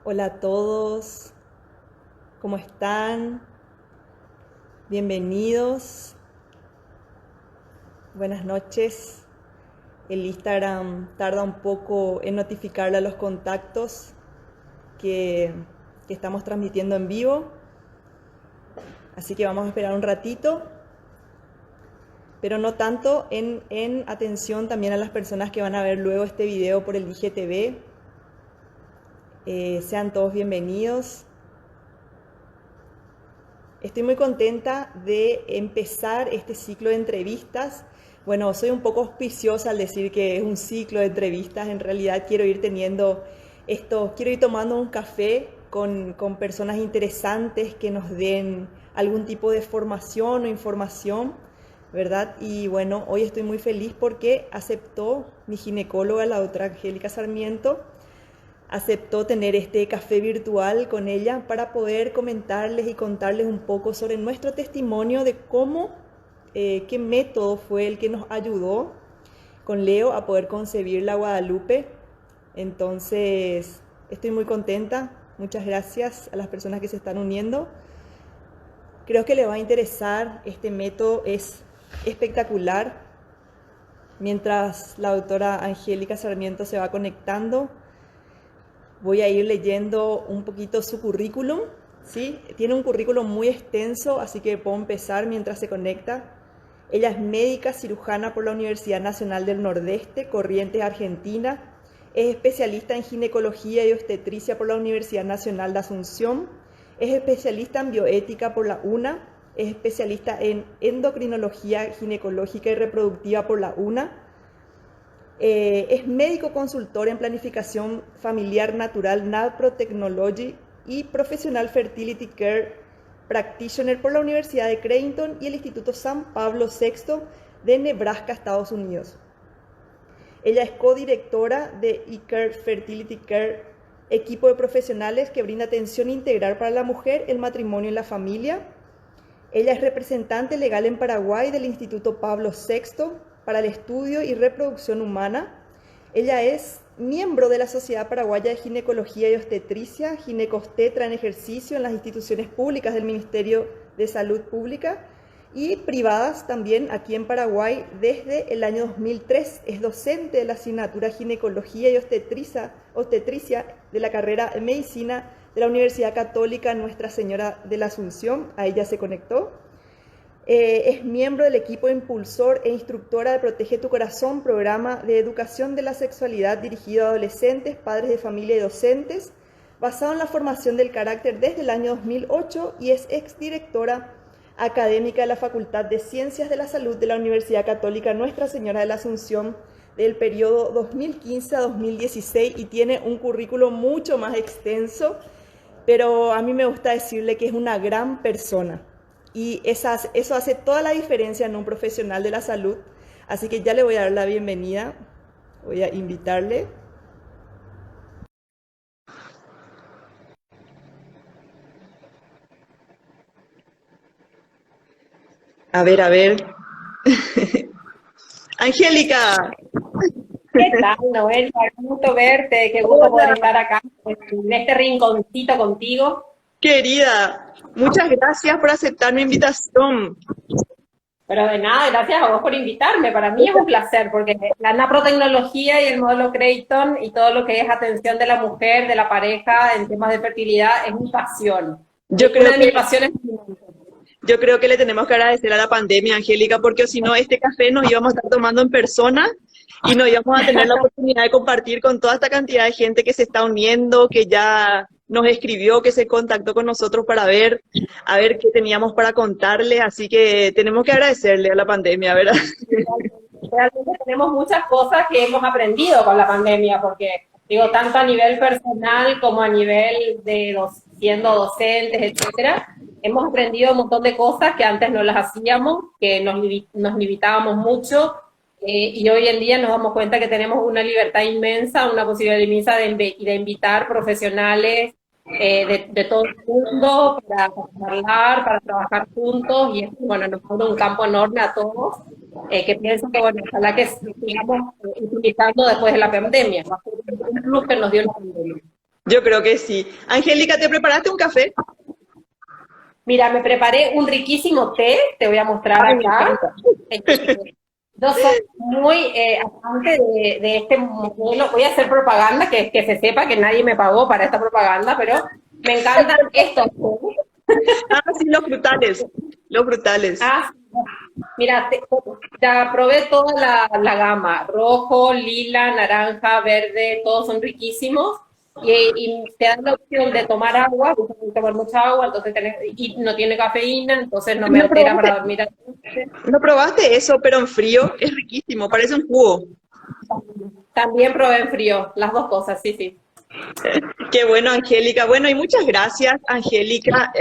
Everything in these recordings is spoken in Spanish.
Hola a todos, ¿cómo están? Bienvenidos, buenas noches. El Instagram tarda un poco en notificarle a los contactos que, que estamos transmitiendo en vivo, así que vamos a esperar un ratito, pero no tanto en atención también a las personas que van a ver luego este video por el IGTV. Sean todos bienvenidos. Estoy muy contenta de empezar este ciclo de entrevistas. Bueno, soy un poco auspiciosa al decir que es un ciclo de entrevistas. En realidad quiero ir teniendo esto, quiero ir tomando un café con personas interesantes que nos den algún tipo de formación o información, ¿verdad? Y bueno, hoy estoy muy feliz porque aceptó mi ginecóloga, la doctora Angélica Sarmiento, aceptó tener este café virtual con ella para poder comentarles y contarles un poco sobre nuestro testimonio de cómo, qué método fue el que nos ayudó con Leo a poder concebir la Guadalupe. Entonces, estoy muy contenta. Muchas gracias a las personas que se están uniendo. Creo que le va a interesar, este método es espectacular. Mientras la doctora Angélica Sarmiento se va conectando, voy a ir leyendo un poquito su currículum, ¿sí? Tiene un currículum muy extenso, así que puedo empezar mientras se conecta. Ella es médica cirujana por la Universidad Nacional del Nordeste, Corrientes, Argentina. Es especialista en ginecología y obstetricia por la Universidad Nacional de Asunción. Es especialista en bioética por la UNA. Es especialista en endocrinología ginecológica y reproductiva por la UNA. Es médico consultor en planificación familiar natural NAPRO Technology y profesional Fertility Care Practitioner por la Universidad de Creighton y el Instituto San Pablo VI de Nebraska, Estados Unidos. Ella es codirectora de eCare Fertility Care, equipo de profesionales que brinda atención integral para la mujer, el matrimonio y la familia. Ella es representante legal en Paraguay del Instituto Pablo VI para el Estudio y Reproducción Humana. Ella es miembro de la Sociedad Paraguaya de Ginecología y Obstetricia, Ginecostetra en ejercicio en las instituciones públicas del Ministerio de Salud Pública y privadas también aquí en Paraguay desde el año 2003. Es docente de la asignatura Ginecología y Obstetricia de la carrera de Medicina de la Universidad Católica Nuestra Señora de la Asunción. A ella se conectó. Es miembro del equipo impulsor e instructora de Protege tu Corazón, programa de educación de la sexualidad dirigido a adolescentes, padres de familia y docentes, basado en la formación del carácter desde el año 2008 y es exdirectora académica de la Facultad de Ciencias de la Salud de la Universidad Católica Nuestra Señora de la Asunción del periodo 2015 a 2016 y tiene un currículo mucho más extenso, pero a mí me gusta decirle que es una gran persona. Y eso hace toda la diferencia en un profesional de la salud. Así que ya le voy a dar la bienvenida. Voy a invitarle. A ver, a ver. Angélica. ¿Qué tal, Noelia? Qué gusto verte, qué gusto poder Hola, estar acá en este rinconcito contigo. querida. Muchas gracias por aceptar mi invitación. Pero de nada, gracias a vos por invitarme. Para mí es un placer, porque la naprotecnología y el modelo Creighton y todo lo que es atención de la mujer, de la pareja en temas de fertilidad es mi pasión. Yo Es una creo de que mis pasiones. Yo creo que le tenemos que agradecer a la pandemia, Angélica, porque si no, este café nos íbamos a estar tomando en persona y no íbamos a tener la oportunidad de compartir con toda esta cantidad de gente que se está uniendo, que ya nos escribió, que se contactó con nosotros para ver, a ver qué teníamos para contarles. Así que tenemos que agradecerle a la pandemia, ¿verdad? Realmente tenemos muchas cosas que hemos aprendido con la pandemia, porque digo, tanto a nivel personal como a nivel de siendo docentes, etcétera, hemos aprendido un montón de cosas que antes no las hacíamos, que nos limitábamos mucho, y hoy en día nos damos cuenta que tenemos una libertad inmensa, una posibilidad inmensa de invitar profesionales de todo el mundo para hablar, para trabajar juntos, y esto, bueno, nos abre un campo enorme a todos, que pienso que, bueno, ojalá que sigamos utilizando después de la pandemia, va a ser un plus que nos dio la pandemia. Yo creo que sí. Angélica, ¿te preparaste un café? Mira, me preparé un riquísimo té, te voy a mostrar Ay, me acá. encanta. Yo soy muy amante de este modelo. Voy a hacer propaganda, que se sepa que nadie me pagó para esta propaganda, pero me encantan estos tés. Ah, sí, los frutales. Los frutales. Ah, mira, ya probé toda la gama, rojo, lila, naranja, verde, todos son riquísimos. Y te dan la opción de tomar agua, porque tengo que tomar mucha agua, entonces y no tiene cafeína, entonces no me ¿No altera probaste, para dormir. no probaste eso, pero en frío? Es riquísimo, parece un jugo. También probé en frío, las dos cosas, sí, sí. Qué bueno, Angélica. Bueno, y muchas gracias, Angélica.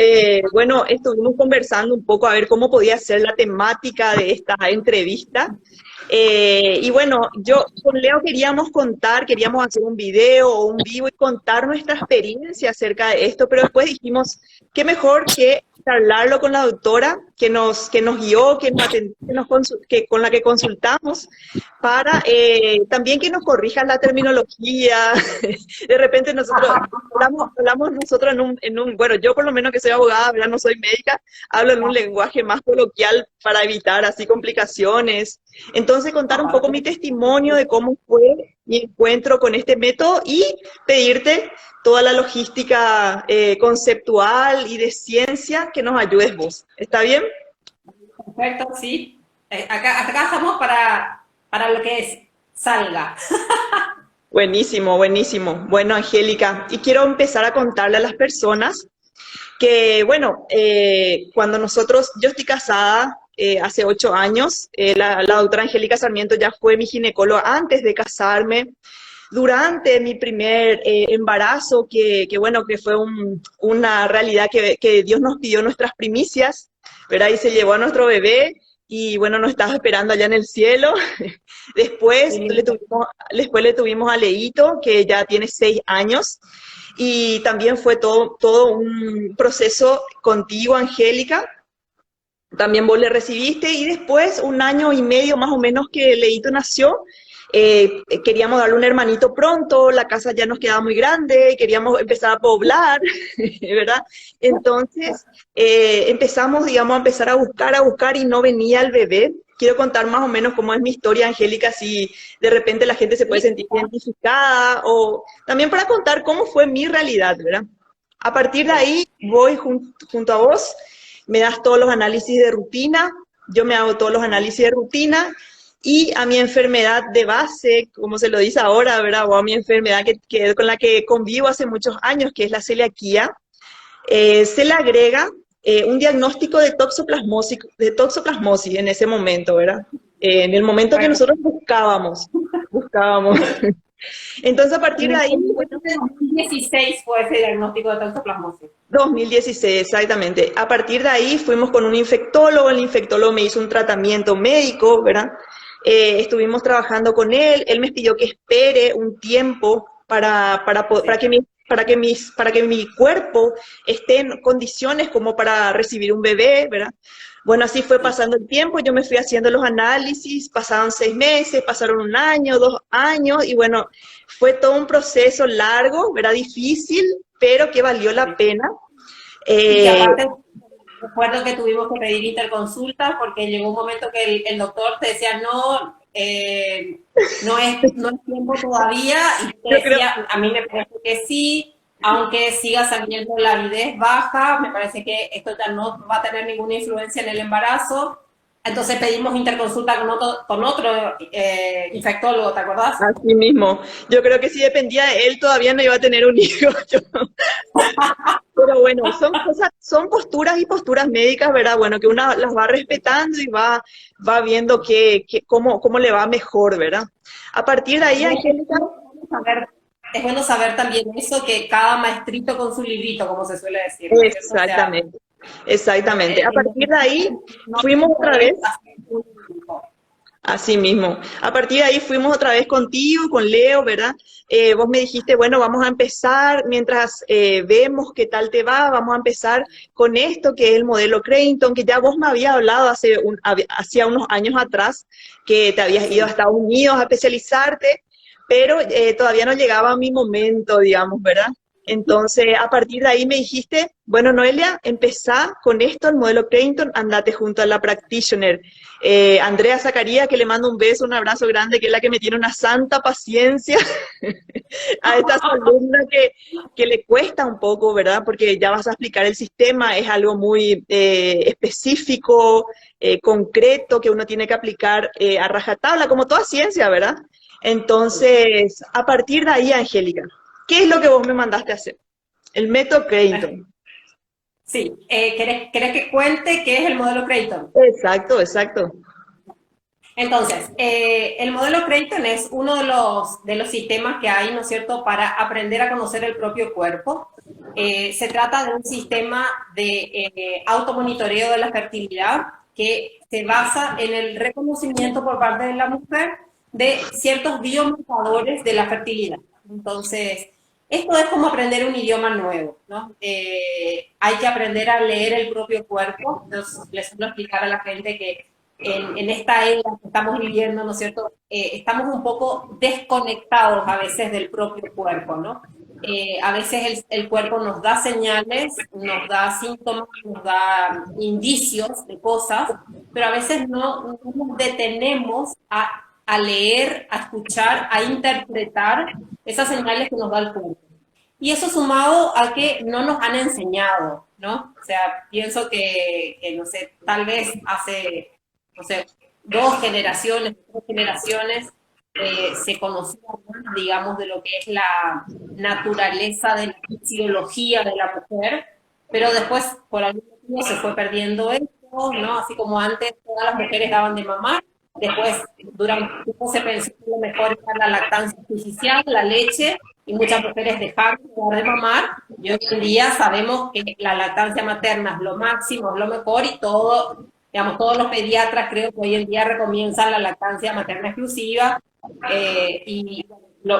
Bueno, estuvimos conversando un poco a ver cómo podía ser la temática de esta entrevista. Y bueno, yo con Leo queríamos hacer un video o un vivo y contar nuestra experiencia acerca de esto, pero después dijimos, qué mejor que charlarlo con la doctora que nos guió, que nos atendió, con la que consultamos, para también que nos corrija la terminología. De repente hablamos nosotros bueno, yo por lo menos que soy abogada, ¿verdad? No soy médica, hablo en un lenguaje más coloquial para evitar así complicaciones. Entonces, contar un poco mi testimonio de cómo fue mi encuentro con este método y pedirte toda la logística conceptual y de ciencia que nos ayudes vos. ¿Está bien? Perfecto, sí. Acá estamos para lo que salga. Buenísimo, buenísimo. Bueno, Angélica, y quiero empezar a contarle a las personas que, bueno, yo estoy casada hace 8 años, la doctora Angélica Sarmiento ya fue mi ginecóloga antes de casarme, durante mi primer embarazo, bueno, que fue una realidad que Dios nos pidió nuestras primicias, ¿verdad? Y se llevó a nuestro bebé y, bueno, nos estaba esperando allá en el cielo. Después le tuvimos a Leito, que ya tiene 6 años, y también fue todo un proceso contigo, Angélica. También vos le recibiste y después, 1 año y medio más o menos que Leito nació, queríamos darle un hermanito pronto, la casa ya nos quedaba muy grande, queríamos empezar a poblar, ¿verdad? Entonces empezamos, digamos, a empezar a buscar y no venía el bebé. Quiero contar más o menos cómo es mi historia, Angélica, si de repente la gente se puede sentir identificada, o también para contar cómo fue mi realidad, ¿verdad? A partir de ahí voy junto a vos, me das todos los análisis de rutina, yo me hago todos los análisis de rutina, y a mi enfermedad de base, como se lo dice ahora, ¿verdad? O a mi enfermedad con la que convivo hace muchos años, que es la celiaquía, se le agrega un diagnóstico de toxoplasmosis en ese momento, ¿verdad? En el momento que nosotros buscábamos. Entonces, a partir de ahí... En 2016 fue ese diagnóstico de toxoplasmosis. 2016, exactamente. A partir de ahí fuimos con un infectólogo, el infectólogo me hizo un tratamiento médico, ¿verdad? Estuvimos trabajando con él me pidió que espere un tiempo para que mi cuerpo esté en condiciones como para recibir un bebé, ¿verdad? Bueno, así fue pasando el tiempo, yo me fui haciendo los análisis, pasaron 6 meses, pasaron 1 año, 2 años, y bueno, fue todo un proceso largo, ¿verdad? Difícil, pero que valió la pena. Y aparte, recuerdo que tuvimos que pedir interconsulta porque llegó un momento que el doctor te decía, no, no es tiempo todavía, y te decía, a mí me parece que sí, aunque siga saliendo la avidez baja, me parece que esto ya no va a tener ninguna influencia en el embarazo. Entonces pedimos interconsulta con otro infectólogo, ¿te acordás? Así mismo. Yo creo que si dependía de él todavía no iba a tener un hijo. Pero bueno, son posturas y posturas médicas, ¿verdad? Bueno, que una las va respetando y va viendo cómo le va mejor, ¿verdad? A partir de ahí, Angélica... Es bueno saber también eso, que cada maestrito con su librito, como se suele decir. Exactamente, exactamente. A partir de ahí fuimos otra vez... Así mismo. A partir de ahí fuimos otra vez contigo, con Leo, ¿verdad? Vos me dijiste, bueno, vamos a empezar, mientras vemos qué tal te va, vamos a empezar con esto, que es el modelo Creighton, que ya vos me habías hablado hacía unos años atrás, que te habías ido a Estados Unidos a especializarte, pero todavía no llegaba mi momento, digamos, ¿verdad? Entonces, a partir de ahí me dijiste, bueno, Noelia, empezá con esto, el modelo Creighton, andate junto a la practitioner. Andrea Zacarías, que le mando un beso, un abrazo grande, que es la que me tiene una santa paciencia a estas alumnas que le cuesta un poco, ¿verdad? Porque ya vas a explicar el sistema, es algo muy específico, concreto, que uno tiene que aplicar a rajatabla, como toda ciencia, ¿verdad? Entonces, a partir de ahí, Angélica, ¿qué es lo que vos me mandaste a hacer? El método Creighton. Sí, ¿querés que cuente qué es el modelo Creighton? Exacto, exacto. Entonces, el modelo Creighton es uno de los sistemas que hay, ¿no es cierto?, para aprender a conocer el propio cuerpo. Se trata de un sistema de automonitoreo de la fertilidad que se basa en el reconocimiento por parte de la mujer de ciertos biomarcadores de la fertilidad. Entonces, esto es como aprender un idioma nuevo, ¿no? Hay que aprender a leer el propio cuerpo. Entonces, les suelo explicar a la gente que en esta era que estamos viviendo, ¿no es cierto? Estamos un poco desconectados a veces del propio cuerpo, ¿no? A veces el cuerpo nos da señales, nos da síntomas, nos da indicios de cosas, pero a veces no nos detenemos a leer, a escuchar, a interpretar esas señales que nos da el cuerpo. Y eso sumado a que no nos han enseñado, ¿no? O sea, pienso que no sé, tal vez hace, no sé, 2 generaciones, 3 generaciones, se conocía más, digamos, de lo que es la naturaleza de la fisiología de la mujer, pero después, por algún motivo, se fue perdiendo esto, ¿no? Así como antes todas las mujeres daban de mamar, después, durante un tiempo se pensó que lo mejor era la lactancia artificial, la leche, y muchas mujeres dejaron de mamar, y hoy en día sabemos que la lactancia materna es lo máximo, es lo mejor, y todo, digamos, todos los pediatras creo que hoy en día recomiendan la lactancia materna exclusiva, y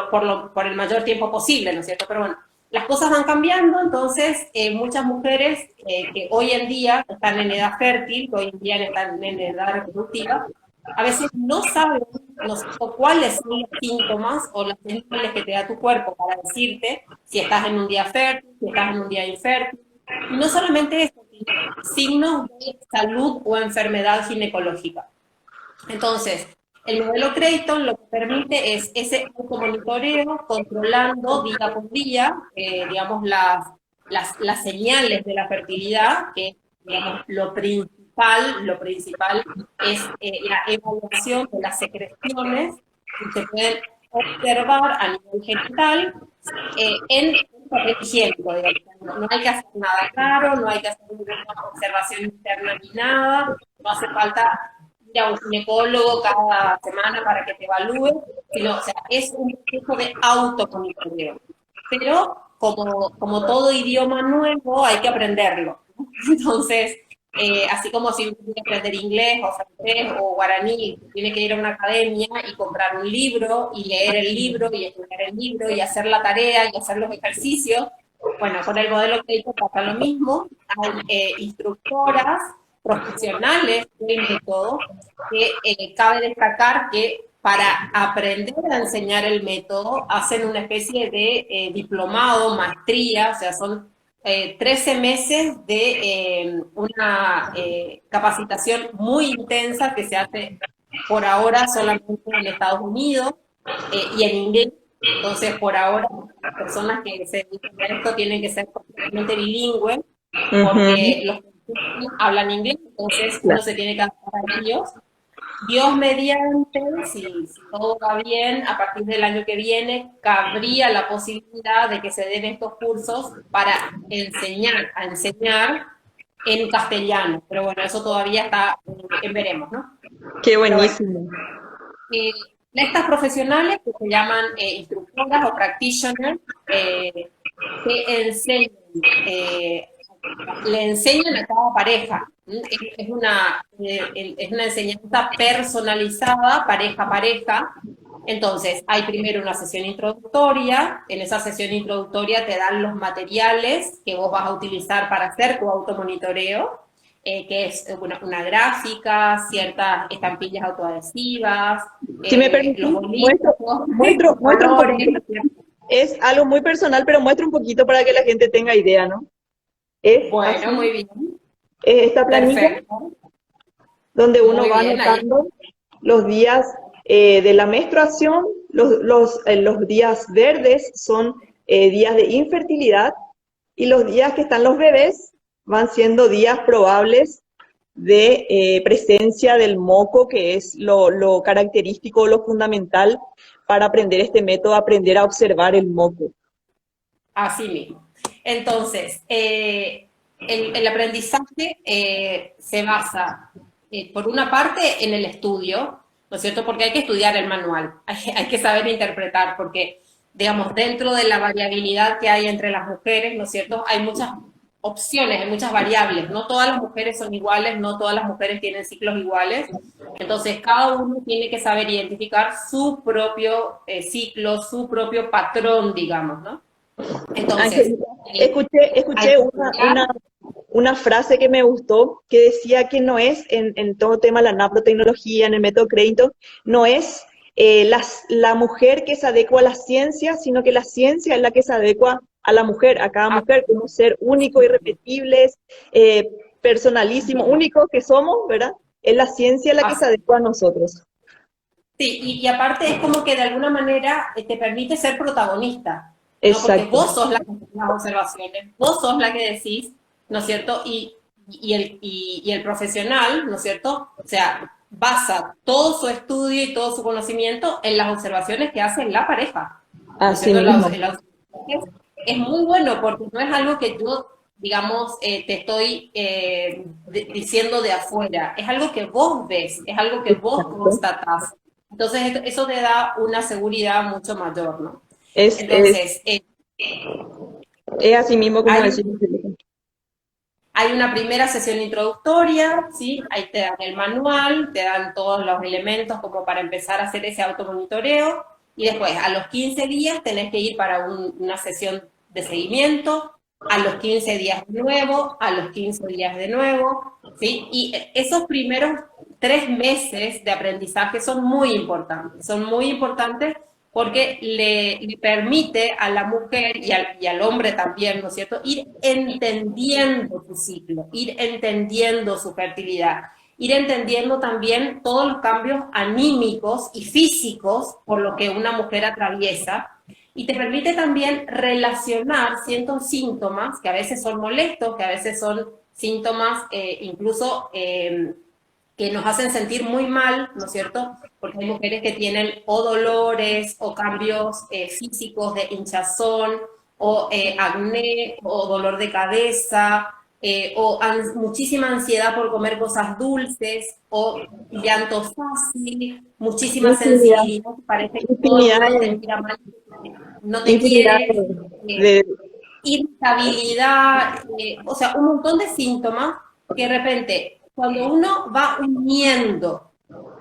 por el mayor tiempo posible, ¿no es cierto? Pero bueno, las cosas van cambiando, entonces muchas mujeres que hoy en día están en edad fértil, que hoy en día están en edad reproductiva, a veces no saben, no sé, cuáles son los síntomas o las señales que te da tu cuerpo para decirte si estás en un día fértil, si estás en un día infértil. Y no solamente eso, sino signos de salud o enfermedad ginecológica. Entonces, el modelo Creighton lo que permite es ese automonitoreo controlando día por día, digamos, las señales de la fertilidad, que digamos, lo principal es la evaluación de las secreciones que se pueden observar a nivel genital en un papel higiénico, digamos. No hay que hacer nada raro, no hay que hacer ninguna observación interna ni nada, no hace falta ir a un ginecólogo cada semana para que te evalúe, sino, o sea, es un proceso de automonitoreo. Pero como todo idioma nuevo, hay que aprenderlo. Entonces, así como si uno quiere aprender inglés o francés o guaraní, tiene que ir a una academia y comprar un libro y leer el libro y estudiar el libro y hacer la tarea y hacer los ejercicios. Bueno, con el modelo Creighton pasa lo mismo. Hay instructoras profesionales del método que cabe destacar que para aprender a enseñar el método hacen una especie de diplomado, maestría, o sea, son 13 meses de una capacitación muy intensa que se hace por ahora solamente en Estados Unidos y en inglés. Entonces, por ahora, las personas que se dedican a esto tienen que ser completamente bilingües, porque los que hablan inglés, entonces uno se tiene que adaptar a ellos. Dios mediante, si todo va bien, a partir del año que viene, cabría la posibilidad de que se den estos cursos para a enseñar en castellano. Pero bueno, eso todavía está en veremos, ¿no? Qué Pero bueno, buenísimo. estas profesionales que se llaman instructoras o practitioners, que enseñan, le enseñan a cada pareja. Es una enseñanza personalizada, pareja a pareja. Entonces, hay primero una sesión introductoria. En esa sesión introductoria te dan los materiales que vos vas a utilizar para hacer tu automonitoreo, que es una gráfica, ciertas estampillas autoadhesivas, Si me los permitís, bolitos, muestro un colores. poquito. Es algo muy personal, pero muestra un poquito para que la gente tenga idea, ¿no? Es Bueno, así, muy bien, es esta planilla perfecto, donde uno muy va bien, ahí. anotando los días de la menstruación, los días verdes son días de infertilidad y los días que están los bebés van siendo días probables de presencia del moco, que es lo característico, lo fundamental para aprender este método, aprender a observar el moco. Así mismo. Entonces, el aprendizaje se basa, por una parte, en el estudio, ¿no es cierto? Porque hay que estudiar el manual, hay que saber interpretar, porque, digamos, dentro de la variabilidad que hay entre las mujeres, ¿no es cierto? Hay muchas opciones, hay muchas variables. No todas las mujeres son iguales, no todas las mujeres tienen ciclos iguales. Entonces, cada uno tiene que saber identificar su propio ciclo, su propio patrón, digamos, ¿no? Entonces, Ángel, escuché hay que estudiar. una frase que me gustó, que decía que no es, en todo tema de la naprotecnología, en el método crédito, no es la mujer que se adecua a la ciencia, sino que la ciencia es la que se adecua a la mujer, a cada mujer, como ser único, irrepetibles, eh, personalísimo, único que somos, ¿verdad? Es la ciencia la que se adecua a nosotros. Sí, y aparte es como que de alguna manera te permite ser protagonista, ¿no? Porque Exacto. vos sos la que haces las observaciones, vos sos la que decís, ¿no es cierto? Y el profesional, ¿no es cierto? O sea, basa todo su estudio y todo su conocimiento en las observaciones que hace la pareja, ¿no es Así cierto? mismo. Es muy bueno porque no es algo que yo, digamos, te estoy diciendo de afuera, es algo que vos ves, es algo que vos Exacto. constatás. Entonces, eso te da una seguridad mucho mayor, ¿no? Es, es, Entonces, es así mismo como hay, decimos. hay una primera sesión introductoria, ¿sí? Ahí te dan el manual, te dan todos los elementos como para empezar a hacer ese automonitoreo, y después, a los 15 días, tenés que ir para una sesión de seguimiento, a los 15 días de nuevo, a los 15 días de nuevo, ¿sí? Y esos primeros 3 meses de aprendizaje son muy importantes porque le permite a la mujer y al hombre también, ¿no es cierto?, ir entendiendo su ciclo, ir entendiendo su fertilidad, ir entendiendo también todos los cambios anímicos y físicos por lo que una mujer atraviesa, y te permite también relacionar ciertos síntomas que a veces son molestos, que a veces son síntomas incluso que nos hacen sentir muy mal, ¿no es cierto? Porque hay mujeres que tienen o dolores o cambios físicos de hinchazón o acné o dolor de cabeza muchísima ansiedad por comer cosas dulces o llanto fácil, muchísima Infinidad, sensibilidad, parece que todo el infinidad, mundo te mira mal, no te infinidad quiere, eh, de, irritabilidad, o sea, un montón de síntomas que de repente, cuando uno va uniendo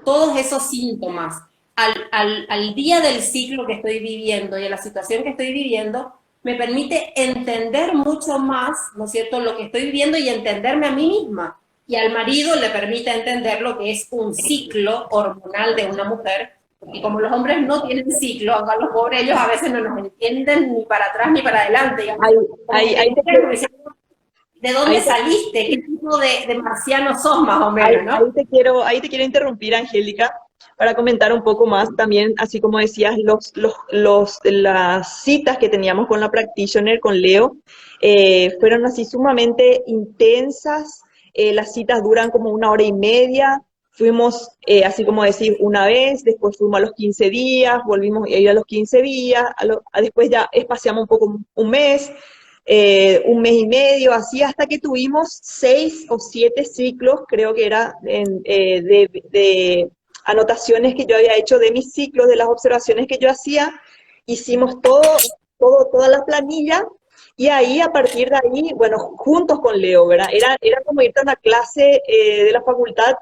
todos esos síntomas al día del ciclo que estoy viviendo y a la situación que estoy viviendo, me permite entender mucho más, ¿no es cierto?, lo que estoy viviendo y entenderme a mí misma. Y al marido le permite entender lo que es un ciclo hormonal de una mujer, y como los hombres no tienen ciclo, aunque los pobres ellos a veces no nos entienden ni para atrás ni para adelante, digamos, ahí, como ahí, que te ahí, te, miran como diciendo, ¿de dónde ahí, te, saliste? ¿Qué tipo de marciano sos más o menos, no? ahí te quiero interrumpir, Angélica, para comentar un poco más también, así como decías, las citas que teníamos con la practitioner, con Leo, fueron así sumamente intensas. Las citas duran como 1 hora y media. Fuimos, así como decir, una vez, después fuimos a los 15 días, volvimos a ir a los 15 días, después ya espaciamos un poco un mes, 1 mes y medio, así hasta que tuvimos 6 o 7 ciclos, creo que era de anotaciones que yo había hecho de mis ciclos, de las observaciones que yo hacía. Hicimos toda la planilla y ahí, a partir de ahí, bueno, juntos con Leo, ¿verdad? Era como irte a una clase de la facultad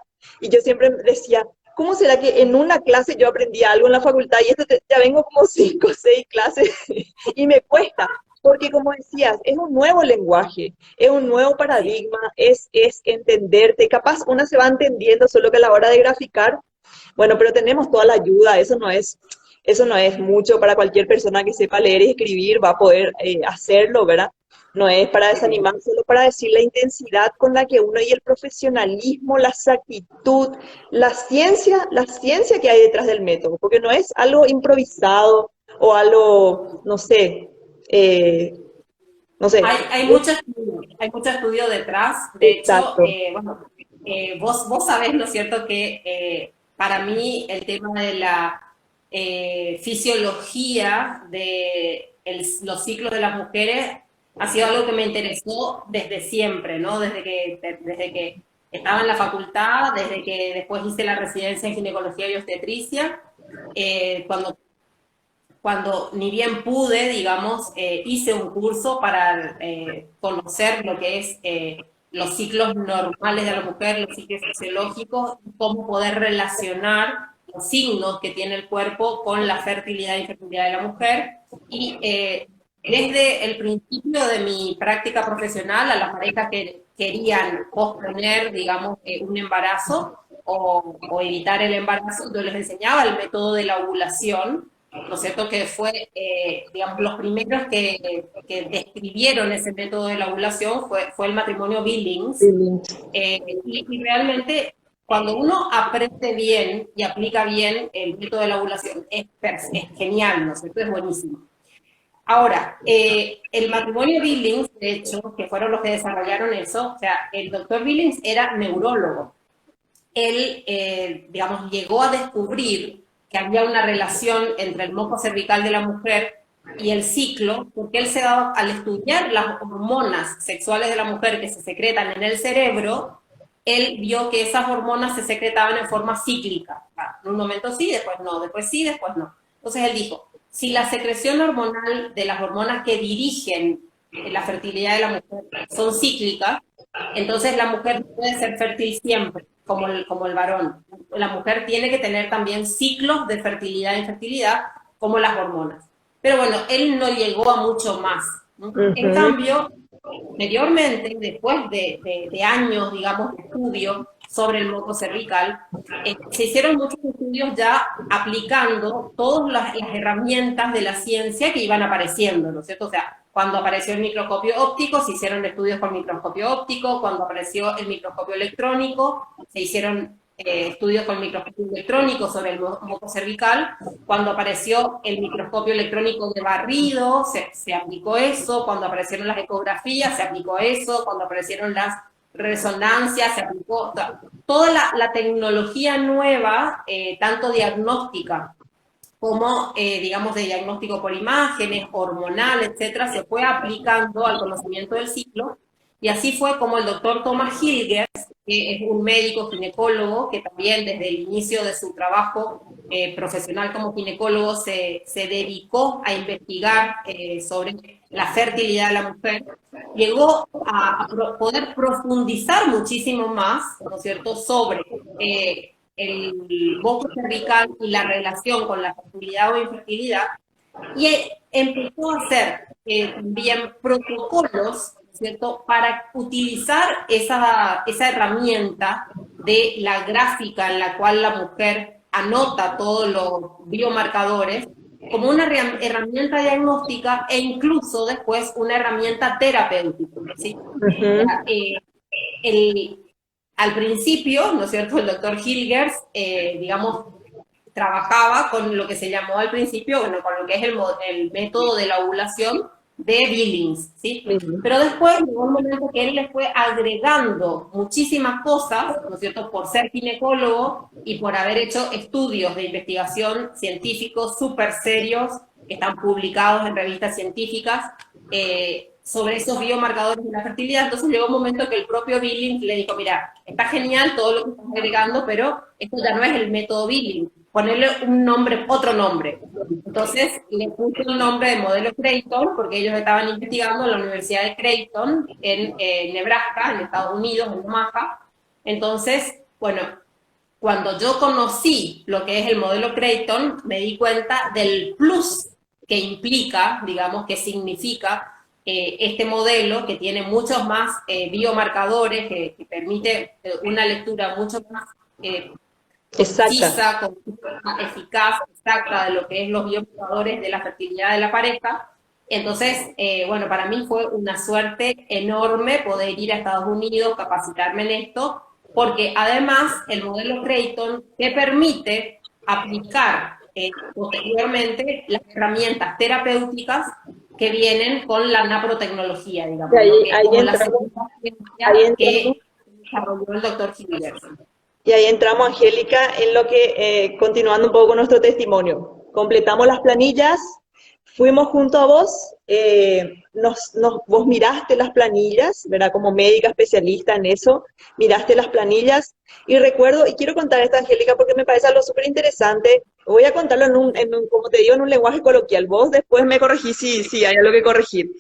y yo siempre decía, ¿cómo será que en una clase yo aprendí algo en la facultad y esto ya vengo como 5 o 6 clases y me cuesta? Porque como decías, es un nuevo lenguaje, es un nuevo paradigma, es entenderte. Capaz una se va entendiendo, solo que a la hora de graficar, Bueno, pero tenemos toda la ayuda, eso no es mucho para cualquier persona que sepa leer y escribir, va a poder hacerlo, ¿verdad? No es para desanimar, solo para decir la intensidad con la que uno y el profesionalismo, la exactitud, la ciencia que hay detrás del método, porque no es algo improvisado o algo, no sé, eh, no sé. Hay mucho estudio detrás. De hecho, Exacto. bueno, vos sabés, ¿no es cierto?, que para mí el tema de la fisiología de los ciclos de las mujeres ha sido algo que me interesó desde siempre, ¿no? Desde que estaba en la facultad, desde que después hice la residencia en ginecología y obstetricia, cuando ni bien pude, digamos, hice un curso para conocer lo que es los ciclos normales de la mujer, los ciclos fisiológicos, cómo poder relacionar los signos que tiene el cuerpo con la fertilidad y infertilidad de la mujer. Y desde el principio de mi práctica profesional, a las parejas que querían posponer, digamos, un embarazo o evitar el embarazo, yo les enseñaba el método de la ovulación, ¿no es cierto?, que fue, digamos, los primeros que describieron ese método de la ovulación fue el matrimonio Billings, y realmente cuando uno aprende bien y aplica bien el método de la ovulación es genial, ¿no es cierto?, es buenísimo. Ahora, el matrimonio Billings, de hecho, que fueron los que desarrollaron eso, o sea, el doctor Billings era neurólogo. Él, digamos, llegó a descubrir que había una relación entre el moco cervical de la mujer y el ciclo, porque él se daba, al estudiar las hormonas sexuales de la mujer que se secretan en el cerebro, él vio que esas hormonas se secretaban en forma cíclica. En un momento sí, después no, después sí, después no. Entonces él dijo, si la secreción hormonal de las hormonas que dirigen la fertilidad de la mujer son cíclicas, entonces la mujer no puede ser fértil siempre, como el varón. La mujer tiene que tener también ciclos de fertilidad e infertilidad, como las hormonas. Pero bueno, él no llegó a mucho más, ¿no? En Ujú. cambio, posteriormente, después de años, digamos, de estudio sobre el moco cervical, se hicieron muchos estudios ya aplicando todas las herramientas de la ciencia que iban apareciendo, ¿no es cierto? O sea, cuando apareció el microscopio óptico, se hicieron estudios con microscopio óptico, cuando apareció el microscopio electrónico, se hicieron estudios con microscopio electrónico sobre el moco cervical, cuando apareció el microscopio electrónico de barrido, se aplicó eso, cuando aparecieron las ecografías, se aplicó eso, cuando aparecieron las resonancias, se aplicó toda la tecnología nueva, tanto diagnóstica como, digamos, de diagnóstico por imágenes, hormonal, etcétera, se fue aplicando al conocimiento del ciclo. Y así fue como el doctor Thomas Hilgers, que es un médico ginecólogo que también desde el inicio de su trabajo profesional como ginecólogo se dedicó a investigar sobre la fertilidad de la mujer, llegó a poder profundizar muchísimo más, ¿no es cierto?, sobre el moco cervical y la relación con la fertilidad o infertilidad, y empezó a hacer también protocolos, ¿cierto?, para utilizar esa herramienta de la gráfica en la cual la mujer anota todos los biomarcadores como una herramienta diagnóstica e incluso después una herramienta terapéutica, ¿sí? O Ujú. sea, el, al principio, ¿no es cierto?, el doctor Hilgers, digamos, trabajaba con lo que se llamó al principio, bueno, con lo que es el método de la ovulación de Billings, ¿sí? Ujú. Pero después llegó un momento que él le fue agregando muchísimas cosas, ¿no es cierto?, por ser ginecólogo y por haber hecho estudios de investigación científicos súper serios, que están publicados en revistas científicas, sobre esos biomarcadores de la fertilidad. Entonces llegó un momento que el propio Billings le dijo, mira, está genial todo lo que estás agregando, pero esto ya no es el método Billings, ponerle un nombre, otro nombre. Entonces le puso el nombre de modelo Creighton, porque ellos estaban investigando en la Universidad de Creighton, en Nebraska, en Estados Unidos, en Omaha. Entonces, bueno, cuando yo conocí lo que es el modelo Creighton, me di cuenta del plus que implica, digamos, que significa este modelo, que tiene muchos más biomarcadores, que permite una lectura mucho más Exacta. concisa, eficaz, exacta de lo que es los biomarcadores de la fertilidad de la pareja. Entonces, bueno, para mí fue una suerte enorme poder ir a Estados Unidos, capacitarme en esto, porque además el modelo Creighton te permite aplicar posteriormente las herramientas terapéuticas que vienen con la naprotecnología, Y digamos, ¿no? Que es ahí como la entramos, segunda ahí ciencia entramos, que desarrolló el doctor Hilgers. y ahí entramos, Angélica, en lo que, continuando un poco con nuestro testimonio. Completamos las planillas, fuimos junto a vos, vos miraste las planillas, ¿verdad? Como médica especialista en eso, miraste las planillas, y recuerdo, y quiero contar esto, Angélica, porque me parece algo súper interesante. Voy a contarlo como te digo, en un lenguaje coloquial. Vos después me corregís si hay algo que corregir.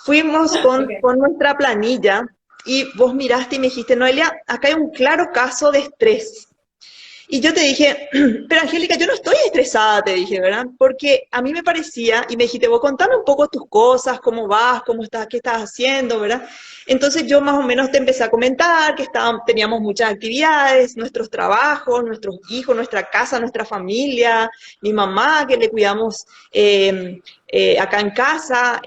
Fuimos Okay. con nuestra planilla y vos miraste y me dijiste, Noelia, acá hay un claro caso de estrés. Y yo te dije, pero Angélica, yo no estoy estresada, te dije, ¿verdad? Porque a mí me parecía, y me dijiste, vos contame un poco tus cosas, cómo vas, cómo estás, qué estás haciendo, ¿verdad? Entonces yo más o menos te empecé a comentar que teníamos muchas actividades, nuestros trabajos, nuestros hijos, nuestra casa, nuestra familia, mi mamá, que le cuidamos acá en casa,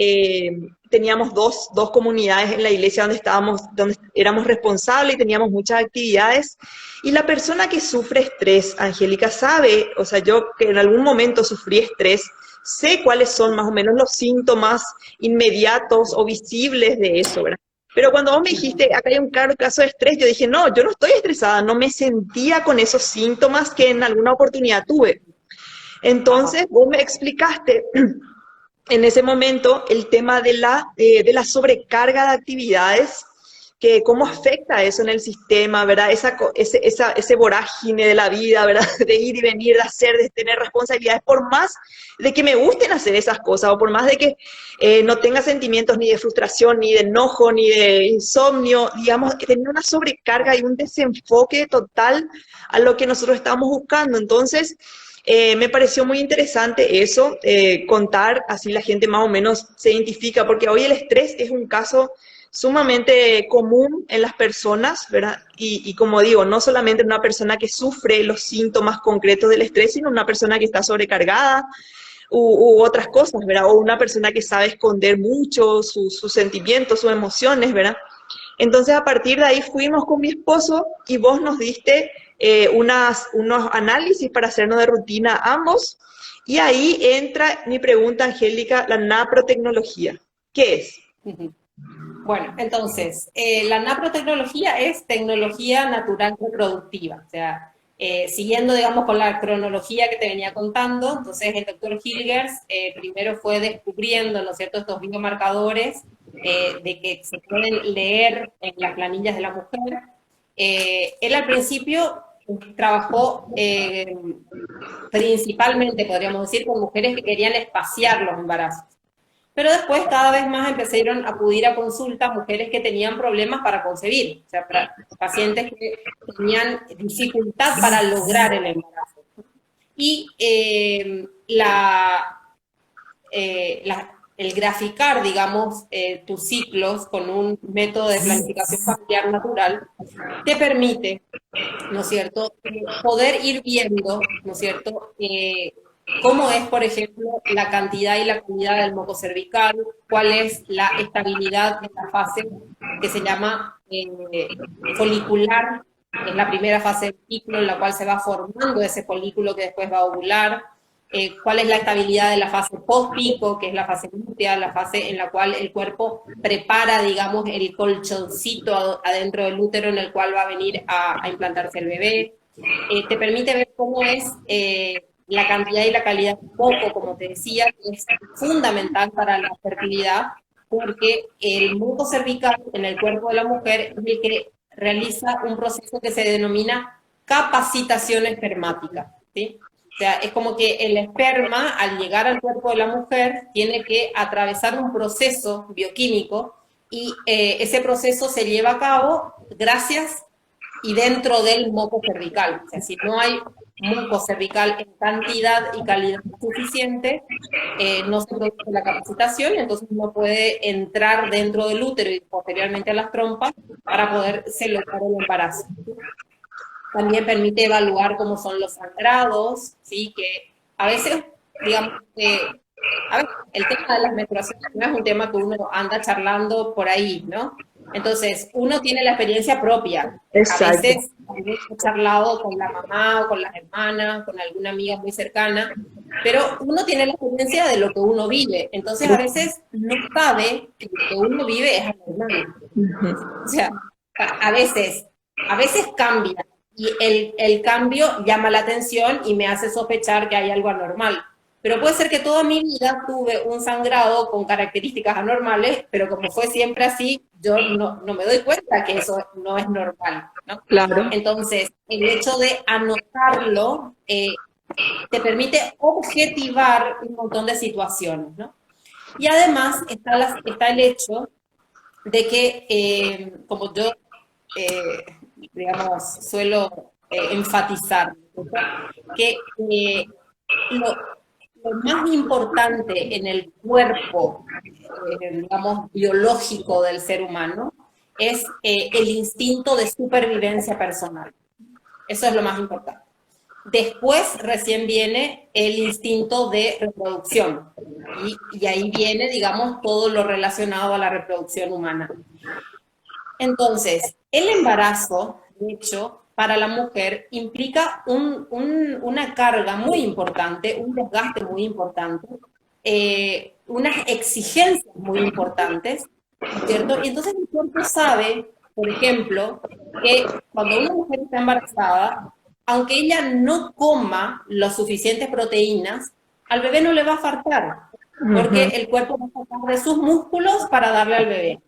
teníamos dos comunidades en la iglesia donde éramos responsables y teníamos muchas actividades. Y la persona que sufre estrés, Angélica, sabe, o sea, yo que en algún momento sufrí estrés, sé cuáles son más o menos los síntomas inmediatos o visibles de eso, ¿verdad? Pero cuando vos me dijiste, acá hay un claro caso de estrés, yo dije, no, yo no estoy estresada, no me sentía con esos síntomas que en alguna oportunidad tuve. Ajá. Entonces, vos me explicaste en ese momento el tema de la sobrecarga de actividades, que cómo afecta eso en el sistema, ¿verdad? Ese vorágine de la vida, ¿verdad? De ir y venir, de hacer, de tener responsabilidades, por más de que me gusten hacer esas cosas, o por más de que no tenga sentimientos ni de frustración, ni de enojo, ni de insomnio, digamos, tener una sobrecarga y un desenfoque total a lo que nosotros estamos buscando. Entonces, me pareció muy interesante eso, contar, así la gente más o menos se identifica, porque hoy el estrés es un caso sumamente común en las personas, ¿verdad? Y como digo, no solamente una persona que sufre los síntomas concretos del estrés, sino una persona que está sobrecargada u otras cosas, ¿verdad? O una persona que sabe esconder mucho sus sentimientos, sus emociones, ¿verdad? Entonces, a partir de ahí fuimos con mi esposo y vos nos diste unos análisis para hacernos de rutina ambos. Y ahí entra mi pregunta, Angélica, la naprotecnología. ¿Qué es? Bueno, entonces, la naprotecnología es tecnología natural reproductiva, o sea, siguiendo, digamos, con la cronología que te venía contando, entonces el doctor Hilgers primero fue descubriendo, ¿no es cierto?, estos biomarcadores de que se pueden leer en las planillas de la mujer. Él al principio trabajó principalmente, podríamos decir, con mujeres que querían espaciar los embarazos. Pero después cada vez más empezaron a acudir a consultas mujeres que tenían problemas para concebir, o sea, para pacientes que tenían dificultad para lograr el embarazo. Y el graficar, digamos, tus ciclos con un método de planificación familiar natural te permite, ¿no es cierto?, poder ir viendo, ¿no es cierto?, cómo es, por ejemplo, la cantidad y la calidad del moco cervical, cuál es la estabilidad de la fase que se llama folicular, que es la primera fase del ciclo en la cual se va formando ese folículo que después va a ovular, cuál es la estabilidad de la fase post-pico, que es la fase lútea, la fase en la cual el cuerpo prepara, digamos, el colchoncito adentro del útero en el cual va a venir a implantarse el bebé. Te permite ver cómo es la cantidad y la calidad del poco, como te decía, que es fundamental para la fertilidad, porque el moco cervical en el cuerpo de la mujer es el que realiza un proceso que se denomina capacitación espermática, ¿sí? O sea, es como que el esperma, al llegar al cuerpo de la mujer, tiene que atravesar un proceso bioquímico y ese proceso se lleva a cabo gracias y dentro del moco cervical. O sea, si no hay moco cervical en cantidad y calidad suficiente, no se produce la capacitación y entonces no puede entrar dentro del útero y posteriormente a las trompas para poder celebrar el embarazo. también permite evaluar cómo son los sangrados, ¿sí? Que a veces, digamos, a ver, el tema de las menstruaciones no es un tema que uno anda charlando por ahí, ¿no? Entonces, uno tiene la experiencia propia. A Exacto. veces he charlado con la mamá o con las hermanas, con alguna amiga muy cercana, pero uno tiene la experiencia de lo que uno vive. Entonces, a veces no sabe que lo que uno vive es anormal. O sea, a veces cambia y el cambio llama la atención y me hace sospechar que hay algo anormal. Pero puede ser que toda mi vida tuve un sangrado con características anormales, pero como fue siempre así, yo no me doy cuenta que eso no es normal, ¿no? Claro. Entonces, el hecho de anotarlo te permite objetivar un montón de situaciones, ¿no? Y además está el hecho de que, como yo, digamos, suelo enfatizar, que lo más importante en el cuerpo, digamos, biológico del ser humano es el instinto de supervivencia personal. Eso es lo más importante. Después recién viene el instinto de reproducción y ahí viene, digamos, todo lo relacionado a la reproducción humana. Entonces, el embarazo, de hecho, para la mujer implica una carga muy importante, un desgaste muy importante, unas exigencias muy importantes, ¿cierto? Y entonces el cuerpo sabe, por ejemplo, que cuando una mujer está embarazada, aunque ella no coma las suficientes proteínas, al bebé no le va a faltar, porque el cuerpo va a sacar de sus músculos para darle al bebé.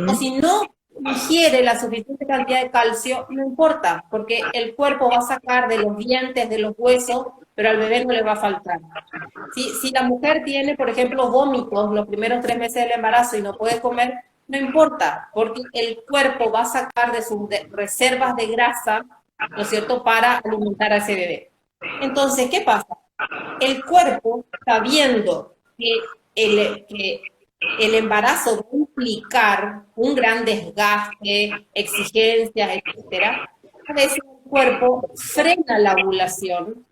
O si no ingiere la suficiente cantidad de calcio, no importa, porque el cuerpo va a sacar de los dientes, de los huesos, pero al bebé no le va a faltar. Si la mujer tiene, por ejemplo, vómitos los primeros 3 meses del embarazo y no puede comer, no importa, porque el cuerpo va a sacar de sus reservas de grasa, ¿no es cierto?, para alimentar a ese bebé. Entonces, ¿qué pasa? El cuerpo, sabiendo que el embarazo va a implicar un gran desgaste, exigencias, etcétera, a veces el cuerpo frena la ovulación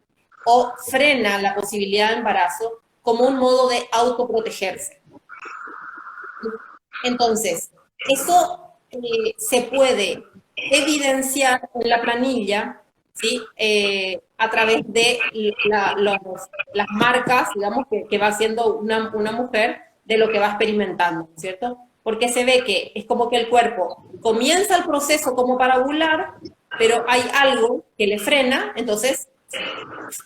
o frena la posibilidad de embarazo como un modo de autoprotegerse. Entonces, eso se puede evidenciar en la planilla, ¿sí? A través de las marcas, digamos, que va haciendo una mujer de lo que va experimentando, ¿cierto? Porque se ve que es como que el cuerpo comienza el proceso como para ovular, pero hay algo que le frena, entonces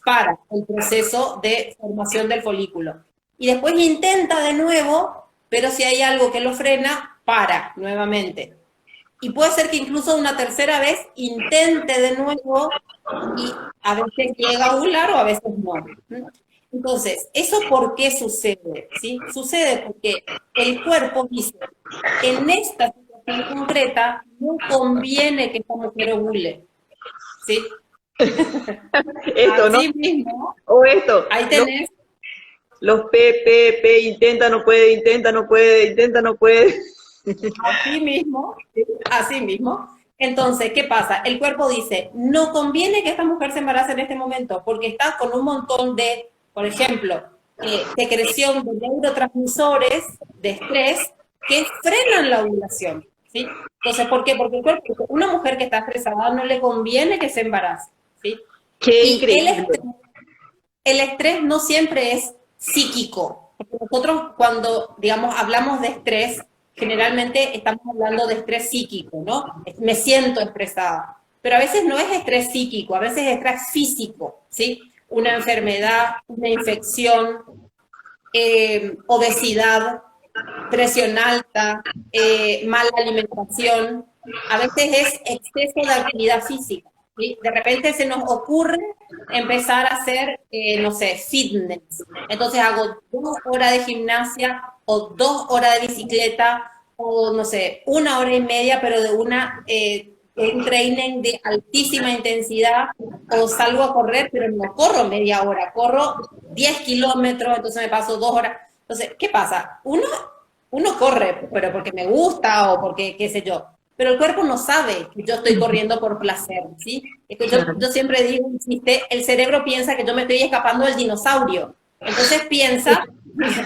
para el proceso de formación del folículo. Y después intenta de nuevo, pero si hay algo que lo frena, para nuevamente. Y puede ser que incluso una tercera vez intente de nuevo y a veces llega a ovular o a veces no. Entonces, ¿eso por qué sucede? ¿Sí? Sucede porque el cuerpo dice, en esta situación concreta no conviene que esta mujer ovule. ¿Sí? Esto, ¿no? Así mismo, O esto. ahí tenés. Los P, intenta, no puede, intenta, no puede, intenta, no puede. Así mismo, así mismo. Entonces, ¿qué pasa? El cuerpo dice, no conviene que esta mujer se embarace en este momento, porque está con un montón de, por ejemplo, secreción de neurotransmisores de estrés que frenan la ovulación, ¿sí? Entonces, ¿por qué? Porque el cuerpo, una mujer que está estresada no le conviene que se embarace, ¿sí? Qué Y increíble. el estrés no siempre es psíquico. Porque nosotros cuando, digamos, hablamos de estrés, generalmente estamos hablando de estrés psíquico, ¿no? Me siento estresada. Pero a veces no es estrés psíquico, a veces es estrés físico, ¿sí? Una enfermedad, una infección, obesidad, presión alta, mala alimentación. A veces es exceso de actividad física. ¿Sí? De repente se nos ocurre empezar a hacer, no sé, fitness. Entonces hago 2 horas de gimnasia o 2 horas de bicicleta o, no sé, 1 hora y media, pero de un training de altísima intensidad o salgo a correr, pero no corro media hora, corro 10 kilómetros, entonces me paso 2 horas. Entonces, ¿qué pasa? Uno corre, pero porque me gusta o porque, qué sé yo, pero el cuerpo no sabe que yo estoy corriendo por placer, ¿sí? Es que yo siempre digo un chiste, el cerebro piensa que yo me estoy escapando del dinosaurio, entonces piensa,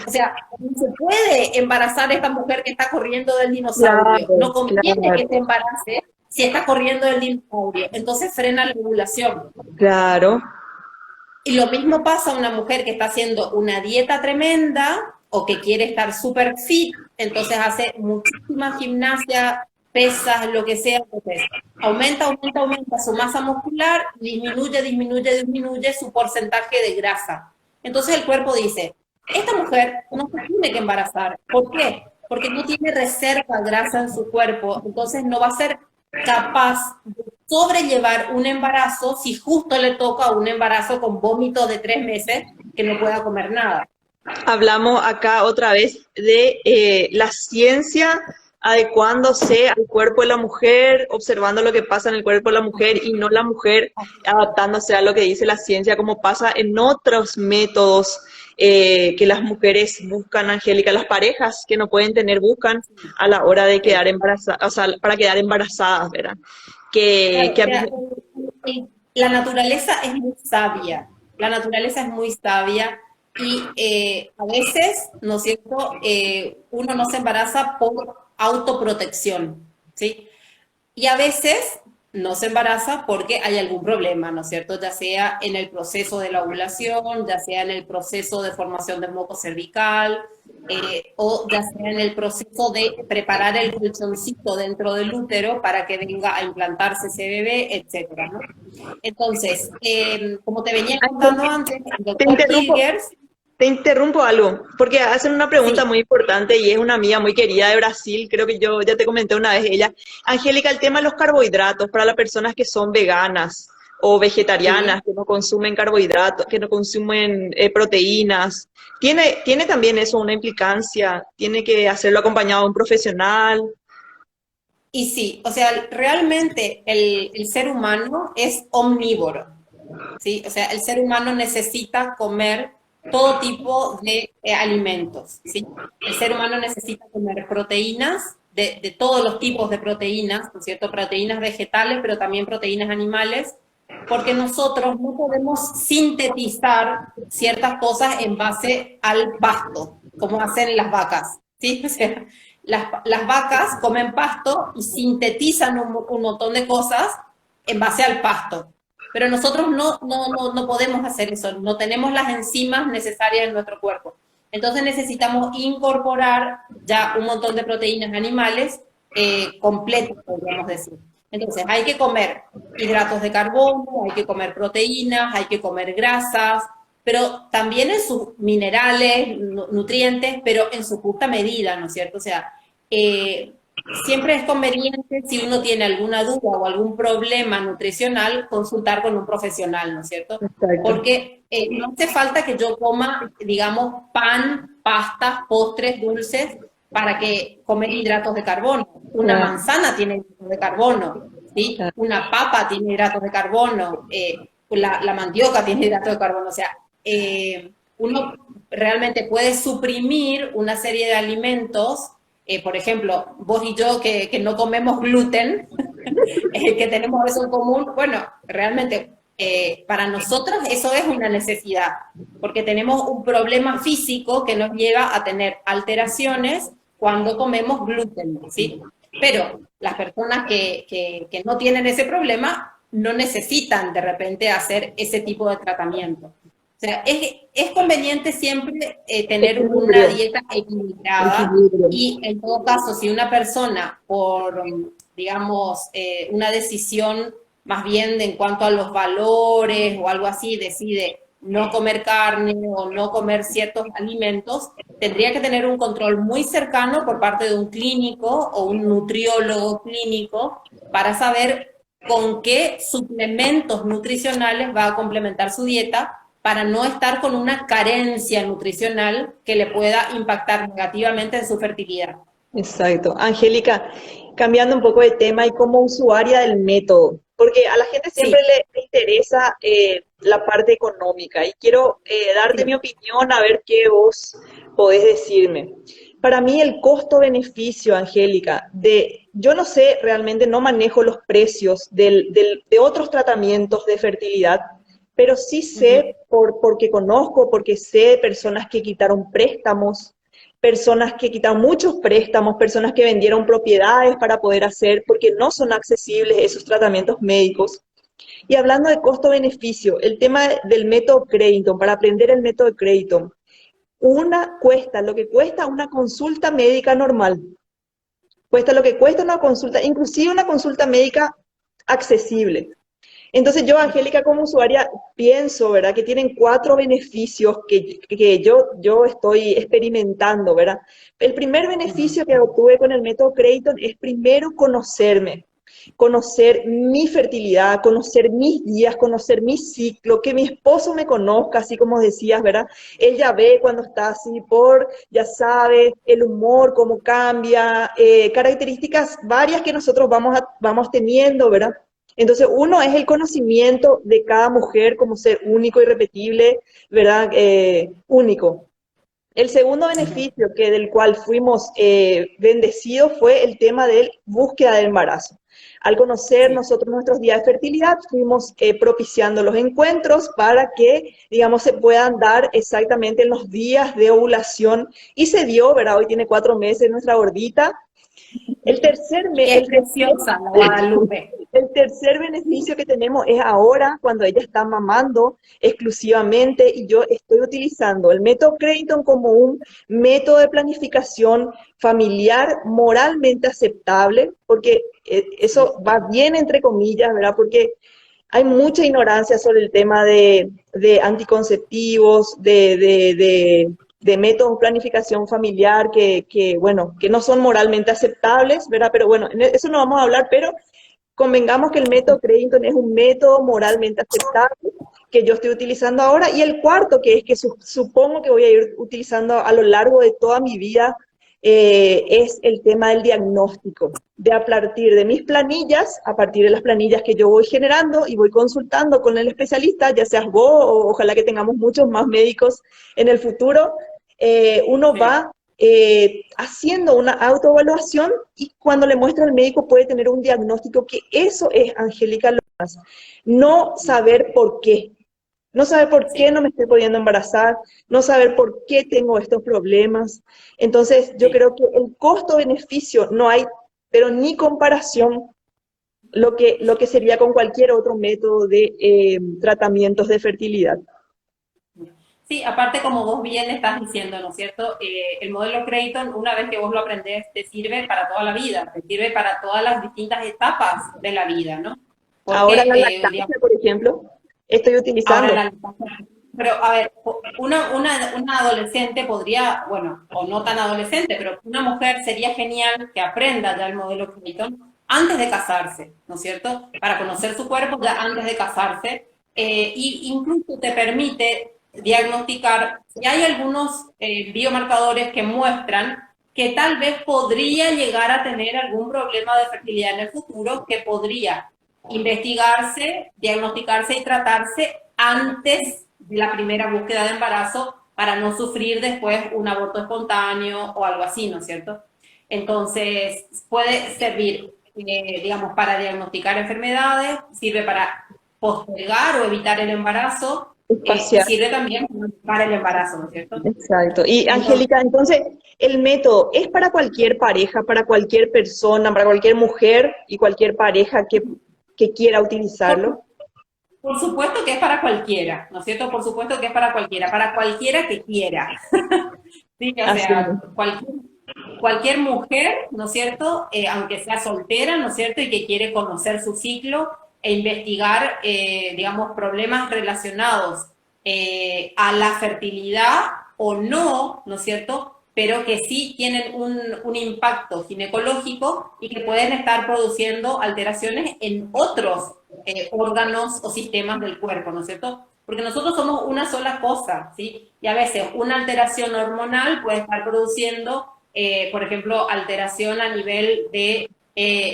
o sea, no se puede embarazar a esta mujer que está corriendo del dinosaurio, no Claro, conviene claro, que se embarace si está corriendo del dinosaurio, entonces frena la ovulación. claro. Y lo mismo pasa a una mujer que está haciendo una dieta tremenda o que quiere estar súper fit, entonces hace muchísima gimnasia, pesas, lo que sea, entonces aumenta su masa muscular, disminuye su porcentaje de grasa. Entonces el cuerpo dice, esta mujer no se tiene que embarazar. ¿Por qué? Porque no tiene reserva de grasa en su cuerpo, entonces no va a ser capaz de sobrellevar un embarazo si justo le toca un embarazo con vómitos de 3 meses que no pueda comer nada. Hablamos acá otra vez de la ciencia adecuándose al cuerpo de la mujer, observando lo que pasa en el cuerpo de la mujer y no la mujer adaptándose a lo que dice la ciencia, como pasa en otros métodos que las mujeres buscan, Angélica, las parejas que no pueden tener buscan a la hora de quedar embarazadas, o sea, para quedar embarazadas, ¿verdad? Claro, Que o a mí, sea, la naturaleza es muy sabia, la naturaleza es muy sabia y a veces, ¿no es cierto?, uno no se embaraza por autoprotección, ¿sí? Y a veces no se embaraza porque hay algún problema, ¿no es cierto? Ya sea en el proceso de la ovulación, ya sea en el proceso de formación del moco cervical, o ya sea en el proceso de preparar el colchoncito dentro del útero para que venga a implantarse ese bebé, etcétera, ¿no? Entonces, como te venía contando Angélica, antes, el te doctor interrumpo. Hilgers, Te interrumpo algo, porque hacen una pregunta sí, muy importante y es una amiga muy querida de Brasil, creo que yo ya te comenté una vez ella. Angélica, el tema de los carbohidratos para las personas que son veganas o vegetarianas, sí. que no consumen carbohidratos, que no consumen proteínas, ¿tiene también eso una implicancia? ¿Tiene que hacerlo acompañado de un profesional? Y sí, o sea, realmente el ser humano es omnívoro, ¿sí? O sea, el ser humano necesita comer todo tipo de alimentos, ¿sí? El ser humano necesita comer proteínas, de todos los tipos de proteínas, ¿no es cierto? Proteínas vegetales, pero también proteínas animales, porque nosotros no podemos sintetizar ciertas cosas en base al pasto, como hacen las vacas, ¿sí? O sea, las vacas comen pasto y sintetizan un montón de cosas en base al pasto. Pero nosotros no podemos hacer eso, no tenemos las enzimas necesarias en nuestro cuerpo. Entonces necesitamos incorporar ya un montón de proteínas animales completas, podríamos decir. Entonces hay que comer hidratos de carbono, hay que comer proteínas, hay que comer grasas, pero también en sus minerales, nutrientes, pero en su justa medida, ¿no es cierto? O sea, siempre es conveniente, si uno tiene alguna duda o algún problema nutricional, consultar con un profesional, ¿no es cierto? Exacto. Porque no hace falta que yo coma, digamos, pan, pastas, postres, dulces, para que comer hidratos de carbono. Una Claro, manzana tiene hidratos de carbono, ¿sí? claro. Una papa tiene hidratos de carbono, la mandioca tiene hidratos de carbono, o sea, uno realmente puede suprimir una serie de alimentos, por ejemplo, vos y yo que no comemos gluten, que tenemos eso en común, bueno, realmente para nosotros eso es una necesidad, porque tenemos un problema físico que nos lleva a tener alteraciones cuando comemos gluten, ¿sí? Pero las personas que no tienen ese problema no necesitan de repente hacer ese tipo de tratamiento. O sea, es conveniente siempre tener una Equilibrio, dieta equilibrada equilibrio. y en todo caso, si una persona por, digamos, una decisión más bien en cuanto a los valores o algo así, decide no comer carne o no comer ciertos alimentos, tendría que tener un control muy cercano por parte de un clínico o un nutriólogo clínico para saber con qué suplementos nutricionales va a complementar su dieta para no estar con una carencia nutricional que le pueda impactar negativamente en su fertilidad. Exacto. Angélica, cambiando un poco de tema y como usuaria del método, porque a la gente siempre Sí, le interesa la parte económica y quiero darte mi sí, opinión a ver qué vos podés decirme. Para mí el costo-beneficio, Angélica, yo no sé, realmente no manejo los precios de otros tratamientos de fertilidad, pero sí Ujú. sé, porque conozco, porque sé personas que quitaron préstamos, personas que quitaron muchos préstamos, personas que vendieron propiedades para poder hacer, porque no son accesibles esos tratamientos médicos. Y hablando de costo-beneficio, el tema del método Creighton, para aprender el método Creighton, cuesta lo que cuesta una consulta médica normal, cuesta lo que cuesta una consulta, inclusive una consulta médica accesible. Entonces yo, Angélica, como usuaria, pienso, ¿verdad?, que tienen cuatro beneficios que yo estoy experimentando, ¿verdad? El primer Ujú. beneficio que obtuve con el método Creighton es primero conocerme, conocer mi fertilidad, conocer mis días, conocer mi ciclo, que mi esposo me conozca, así como decías, ¿verdad? Él ya ve cuando está así ya sabe el humor, cómo cambia, características varias que nosotros vamos teniendo, ¿verdad? Entonces, uno es el conocimiento de cada mujer como ser único, irrepetible, ¿verdad? Único. El segundo beneficio del cual fuimos bendecidos fue el tema de búsqueda del embarazo. Al conocer Sí. nosotros nuestros días de fertilidad, fuimos propiciando los encuentros para que, digamos, se puedan dar exactamente en los días de ovulación. Y se dio, ¿verdad? Hoy tiene 4 meses nuestra gordita. El tercer, Y que es preciosa la Guadalupe. el tercer beneficio que tenemos es ahora, cuando ella está mamando exclusivamente, y yo estoy utilizando el método Creighton como un método de planificación familiar moralmente aceptable, porque Sí. eso va bien entre comillas, ¿verdad? Porque hay mucha ignorancia sobre el tema de anticonceptivos, de métodos de planificación familiar bueno, que no son moralmente aceptables, ¿verdad? Pero bueno, en eso no vamos a hablar, pero convengamos que el método Creighton es un método moralmente aceptable que yo estoy utilizando ahora. Y el cuarto, que es que supongo que voy a ir utilizando a lo largo de toda mi vida, es el tema del diagnóstico, de a partir de mis planillas, a partir de las planillas que yo voy generando y voy consultando con el especialista, ya seas vos o ojalá que tengamos muchos más médicos en el futuro, uno Sí. va haciendo una autoevaluación y cuando le muestra al médico puede tener un diagnóstico, que eso es, Angélica, lo más. No saber por qué. No saber por qué Sí. no me estoy pudiendo embarazar, no saber por qué tengo estos problemas. Entonces, yo Sí. creo que el costo-beneficio no hay, pero ni comparación lo que sería con cualquier otro método de tratamientos de fertilidad. Sí, aparte como vos bien estás diciendo, ¿no es cierto? El modelo Creighton, una vez que vos lo aprendés, te sirve para toda la vida, te sirve para todas las distintas etapas de la vida, ¿no? Ahora Porque, la digamos, lactancia, por ejemplo, estoy ahora utilizando. la lactancia. Pero, a ver, una adolescente podría, bueno, o no tan adolescente, pero una mujer sería genial que aprenda ya el modelo Clinton antes de casarse, ¿no es cierto? Para conocer su cuerpo ya antes de casarse. Y incluso te permite diagnosticar si hay algunos biomarcadores que muestran que tal vez podría llegar a tener algún problema de fertilidad en el futuro, que podría investigarse, diagnosticarse y tratarse antes de la primera búsqueda de embarazo para no sufrir después un aborto espontáneo o algo así, ¿no es cierto? Entonces, puede servir, digamos, para diagnosticar enfermedades, sirve para postergar o evitar el embarazo y Espacial. sirve también para el embarazo, ¿no es cierto? Exacto. Y Entonces, Angélica, entonces, el método es para cualquier pareja, para cualquier persona, para cualquier mujer y cualquier pareja que quiera utilizarlo. por supuesto que es para cualquiera, ¿no es cierto? Por supuesto que es para cualquiera que quiera. Sí, o Así sea, es. cualquier mujer, ¿no es cierto? Aunque sea soltera, ¿no es cierto? Y que quiere conocer su ciclo e investigar, digamos, problemas relacionados a la fertilidad o no, ¿no es cierto? Pero que sí tienen un impacto ginecológico y que pueden estar produciendo alteraciones en otros órganos o sistemas del cuerpo, ¿no es cierto? Porque nosotros somos una sola cosa, ¿sí? Y a veces una alteración hormonal puede estar produciendo, por ejemplo, alteración a nivel de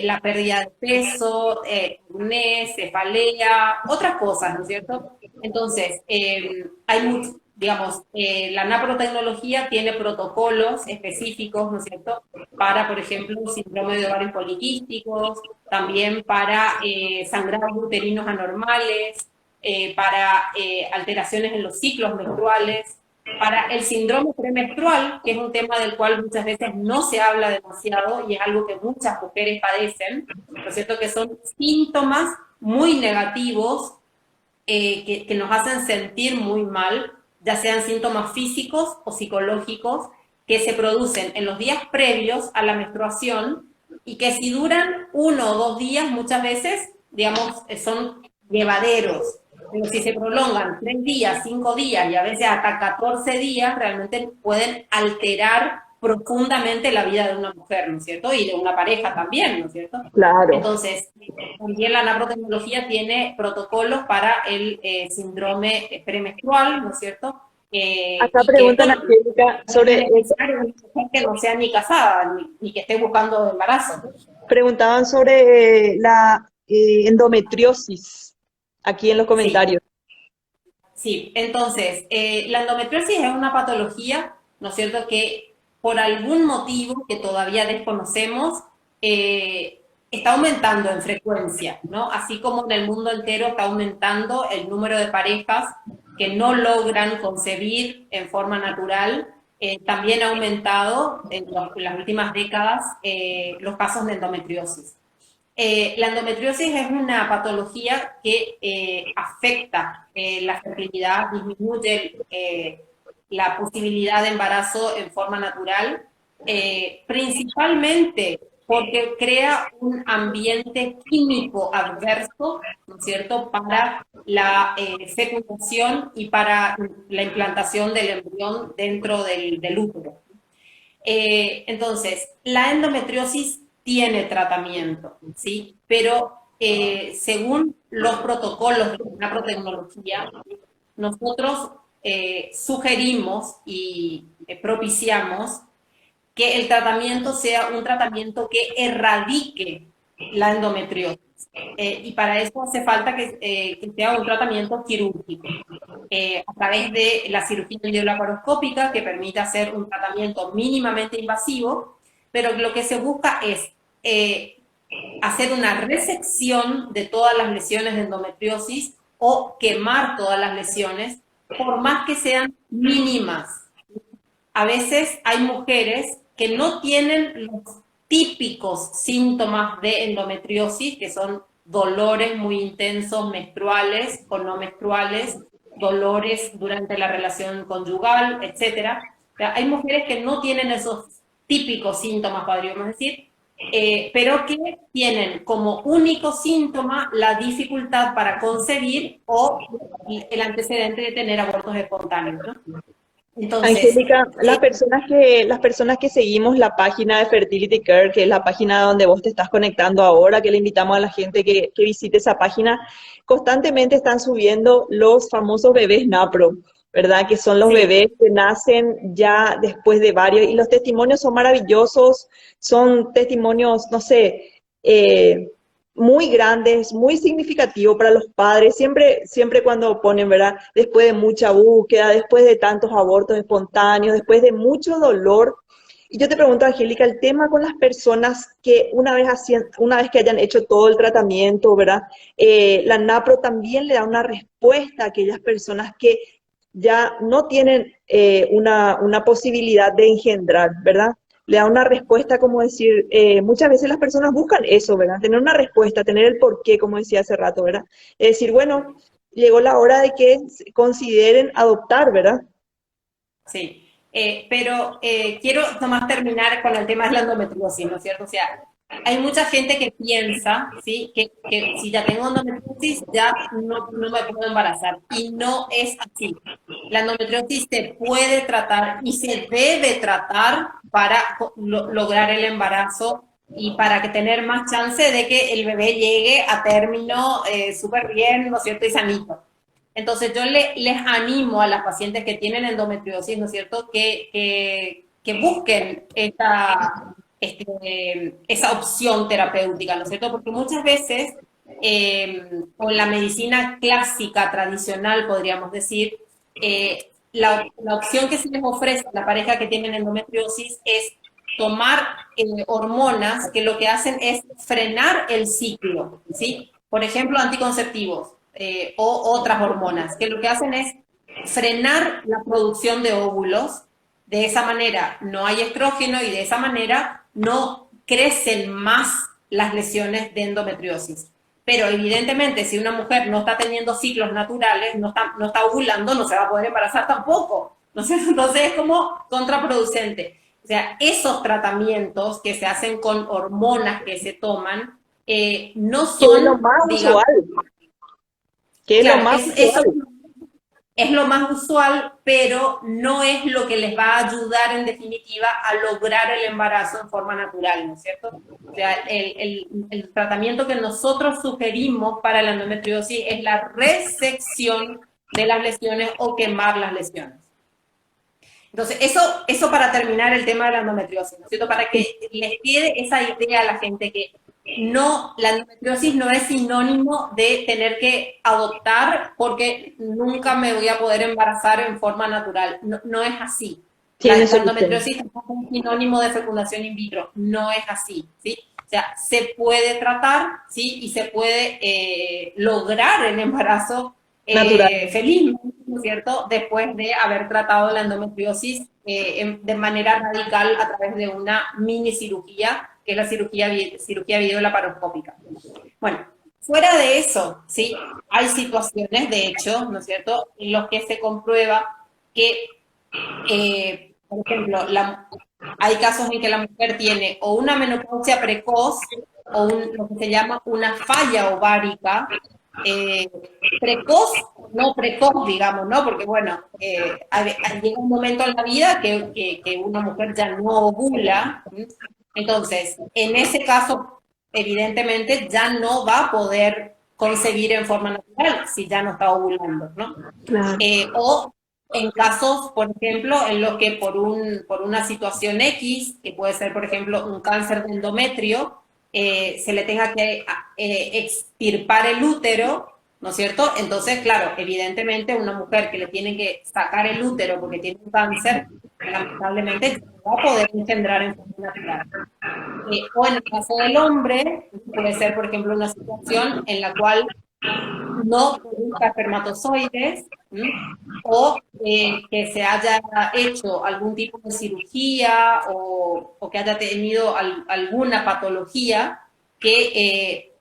la pérdida de peso, acné, cefalea, otras cosas, ¿no es cierto? Entonces, hay mucho, digamos, la naprotecnología tiene protocolos específicos, ¿no es cierto?, para, por ejemplo, síndrome de ovarios poliquísticos, también para sangrados uterinos anormales, para alteraciones en los ciclos menstruales, para el síndrome premenstrual, que es un tema del cual muchas veces no se habla demasiado y es algo que muchas mujeres padecen, ¿no es cierto?, que son síntomas muy negativos que nos hacen sentir muy mal, ya sean síntomas físicos o psicológicos, que se producen en los días previos a la menstruación y que si duran 1 o 2 días, muchas veces, digamos, son llevaderos. Pero si se prolongan 3 días, 5 días y a veces hasta 14 días, realmente pueden alterar profundamente la vida de una mujer, ¿no es cierto? Y de una pareja también, ¿no es cierto? Claro. Entonces, también la naprotecnología tiene protocolos para el síndrome premenstrual, ¿no es cierto? Acá Y que esto preguntan a Angélica no es sobre eso. necesario una mujer que no sea ni casada, ni que esté buscando embarazo. Preguntaban sobre la endometriosis aquí en los Sí, comentarios. sí. Entonces, la endometriosis es una patología, ¿no es cierto?, que por algún motivo que todavía desconocemos, está aumentando en frecuencia, ¿no? Así como en el mundo entero está aumentando el número de parejas que no logran concebir en forma natural, también ha aumentado en las últimas décadas los casos de endometriosis. La endometriosis es una patología que afecta la fertilidad, disminuye la posibilidad de embarazo en forma natural, principalmente porque crea un ambiente químico adverso, ¿no es cierto?, para la fecundación y para la implantación del embrión dentro del útero. Entonces, la endometriosis tiene tratamiento, ¿sí? Pero según los protocolos de la naprotecnología, nosotros sugerimos y propiciamos que el tratamiento sea un tratamiento que erradique la endometriosis. Y para eso hace falta que sea un tratamiento quirúrgico. A través de la cirugía videolaparoscópica, que permite hacer un tratamiento mínimamente invasivo, pero lo que se busca es hacer una resección de todas las lesiones de endometriosis o quemar todas las lesiones, por más que sean mínimas. A veces hay mujeres que no tienen los típicos síntomas de endometriosis, que son dolores muy intensos menstruales o no menstruales, dolores durante la relación conyugal, etcétera. O sea, hay mujeres que no tienen esos típicos síntomas, podríamos decir, pero que tienen como único síntoma la dificultad para concebir o el antecedente de tener abortos espontáneos, ¿no? Entonces, Angélica, las personas que seguimos la página de Fertility Care, que es la página donde vos te estás conectando ahora, que le invitamos a la gente que visite esa página, constantemente están subiendo los famosos bebés NAPRO, ¿verdad? Que son los sí, bebés que nacen ya después de varios, y los testimonios son maravillosos, son testimonios, no sé, muy grandes, muy significativos para los padres, siempre, siempre cuando ponen, ¿verdad? Después de mucha búsqueda, después de tantos abortos espontáneos, después de mucho dolor. Y yo te pregunto, Angélica, el tema con las personas que una vez que hayan hecho todo el tratamiento, ¿verdad? La NAPRO también le da una respuesta a aquellas personas que ya no tienen una posibilidad de engendrar, ¿verdad? Le da una respuesta, como decir, muchas veces las personas buscan eso, ¿verdad? Tener una respuesta, tener el porqué, como decía hace rato, ¿verdad? Es decir, bueno, llegó la hora de que consideren adoptar, ¿verdad? sí. Pero quiero nomás terminar con el tema de la endometriosis, ¿no es cierto? O sea, hay mucha gente que piensa, ¿sí? Que si ya tengo endometriosis ya no me puedo embarazar. Y no es así. La endometriosis se puede tratar y se debe tratar para lograr el embarazo y para que tener más chance de que el bebé llegue a término súper bien, ¿no es cierto? Y sanito. Entonces yo les animo a las pacientes que tienen endometriosis, ¿no es cierto?, que busquen esa opción terapéutica, ¿no es cierto? Porque muchas veces con la medicina clásica, tradicional, podríamos decir, la opción que se les ofrece a la pareja que tienen endometriosis es tomar hormonas que lo que hacen es frenar el ciclo, ¿sí? Por ejemplo, anticonceptivos o otras hormonas, que lo que hacen es frenar la producción de óvulos. De esa manera no hay estrógeno y de esa manera no crecen más las lesiones de endometriosis. Pero evidentemente, si una mujer no está teniendo ciclos naturales, no está ovulando, no se va a poder embarazar tampoco, ¿no es cierto? Entonces es como contraproducente. O sea, esos tratamientos que se hacen con hormonas que se toman, no Que es lo son, más digamos, usual, que es lo claro, más eso usual. es lo más usual, pero no es lo que les va a ayudar en definitiva a lograr el embarazo en forma natural, ¿no es cierto? O sea, el tratamiento que nosotros sugerimos para la endometriosis es la resección de las lesiones o quemar las lesiones. Entonces, eso para terminar el tema de la endometriosis, ¿no es cierto? Para que les quede esa idea a la gente que no, la endometriosis no es sinónimo de tener que adoptar porque nunca me voy a poder embarazar en forma natural. No, no es así. Tiene La solución. endometriosis tampoco es sinónimo de fecundación in vitro. No es así, ¿sí? O sea, se puede tratar, ¿sí? Y se puede lograr el embarazo Natural. felizmente, ¿no es cierto?, después de haber tratado la endometriosis de manera radical a través de una mini cirugía, que es la cirugía videolaparoscópica. Bueno, fuera de eso, ¿sí? Hay situaciones, de hecho, ¿no es cierto?, en los que se comprueba que, por ejemplo, hay casos en que la mujer tiene o una menopausia precoz o lo que se llama una falla ovárica, eh, precoz, no precoz, digamos, ¿no? Porque, bueno, llega un momento en la vida que una mujer ya no ovula. Entonces, en ese caso, evidentemente, ya no va a poder concebir en forma natural si ya no está ovulando, ¿no? Claro. O en casos, por ejemplo, en los que por una situación X, que puede ser, por ejemplo, un cáncer de endometrio, se le tenga que extirpar el útero, ¿no es cierto? Entonces, claro, evidentemente una mujer que le tiene que sacar el útero porque tiene un cáncer, lamentablemente no va a poder engendrar en forma natural. O en el caso del hombre, puede ser, por ejemplo, una situación en la cual no produzca espermatozoides, o que se haya hecho algún tipo de cirugía o que haya tenido alguna patología que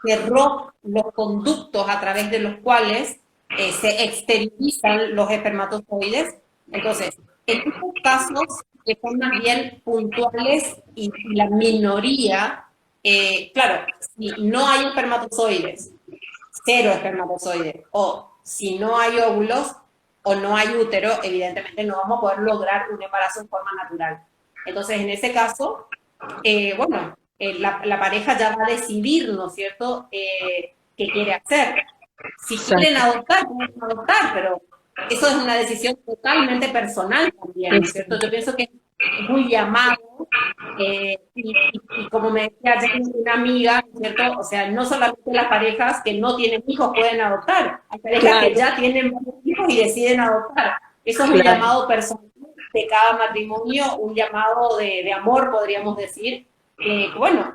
cerró los conductos a través de los cuales se exteriorizan los espermatozoides. Entonces, en estos casos, que son más bien puntuales y la minoría, claro, si no hay espermatozoides, cero espermatozoides, o si no hay óvulos o no hay útero, evidentemente no vamos a poder lograr un embarazo en forma natural. Entonces, en ese caso, bueno, la pareja ya va a decidir, ¿no es cierto?, qué quiere hacer. Si quieren Exacto. adoptar, pueden adoptar, pero eso es una decisión totalmente personal también, ¿no es cierto? Yo pienso que es un llamado, y como me decía ayer una amiga, ¿no es cierto? O sea, no solamente las parejas que no tienen hijos pueden adoptar, hay parejas que Claro, ya tienen varios hijos y deciden adoptar. Eso es un claro. llamado personal de cada matrimonio, un llamado de amor, podríamos decir, que bueno,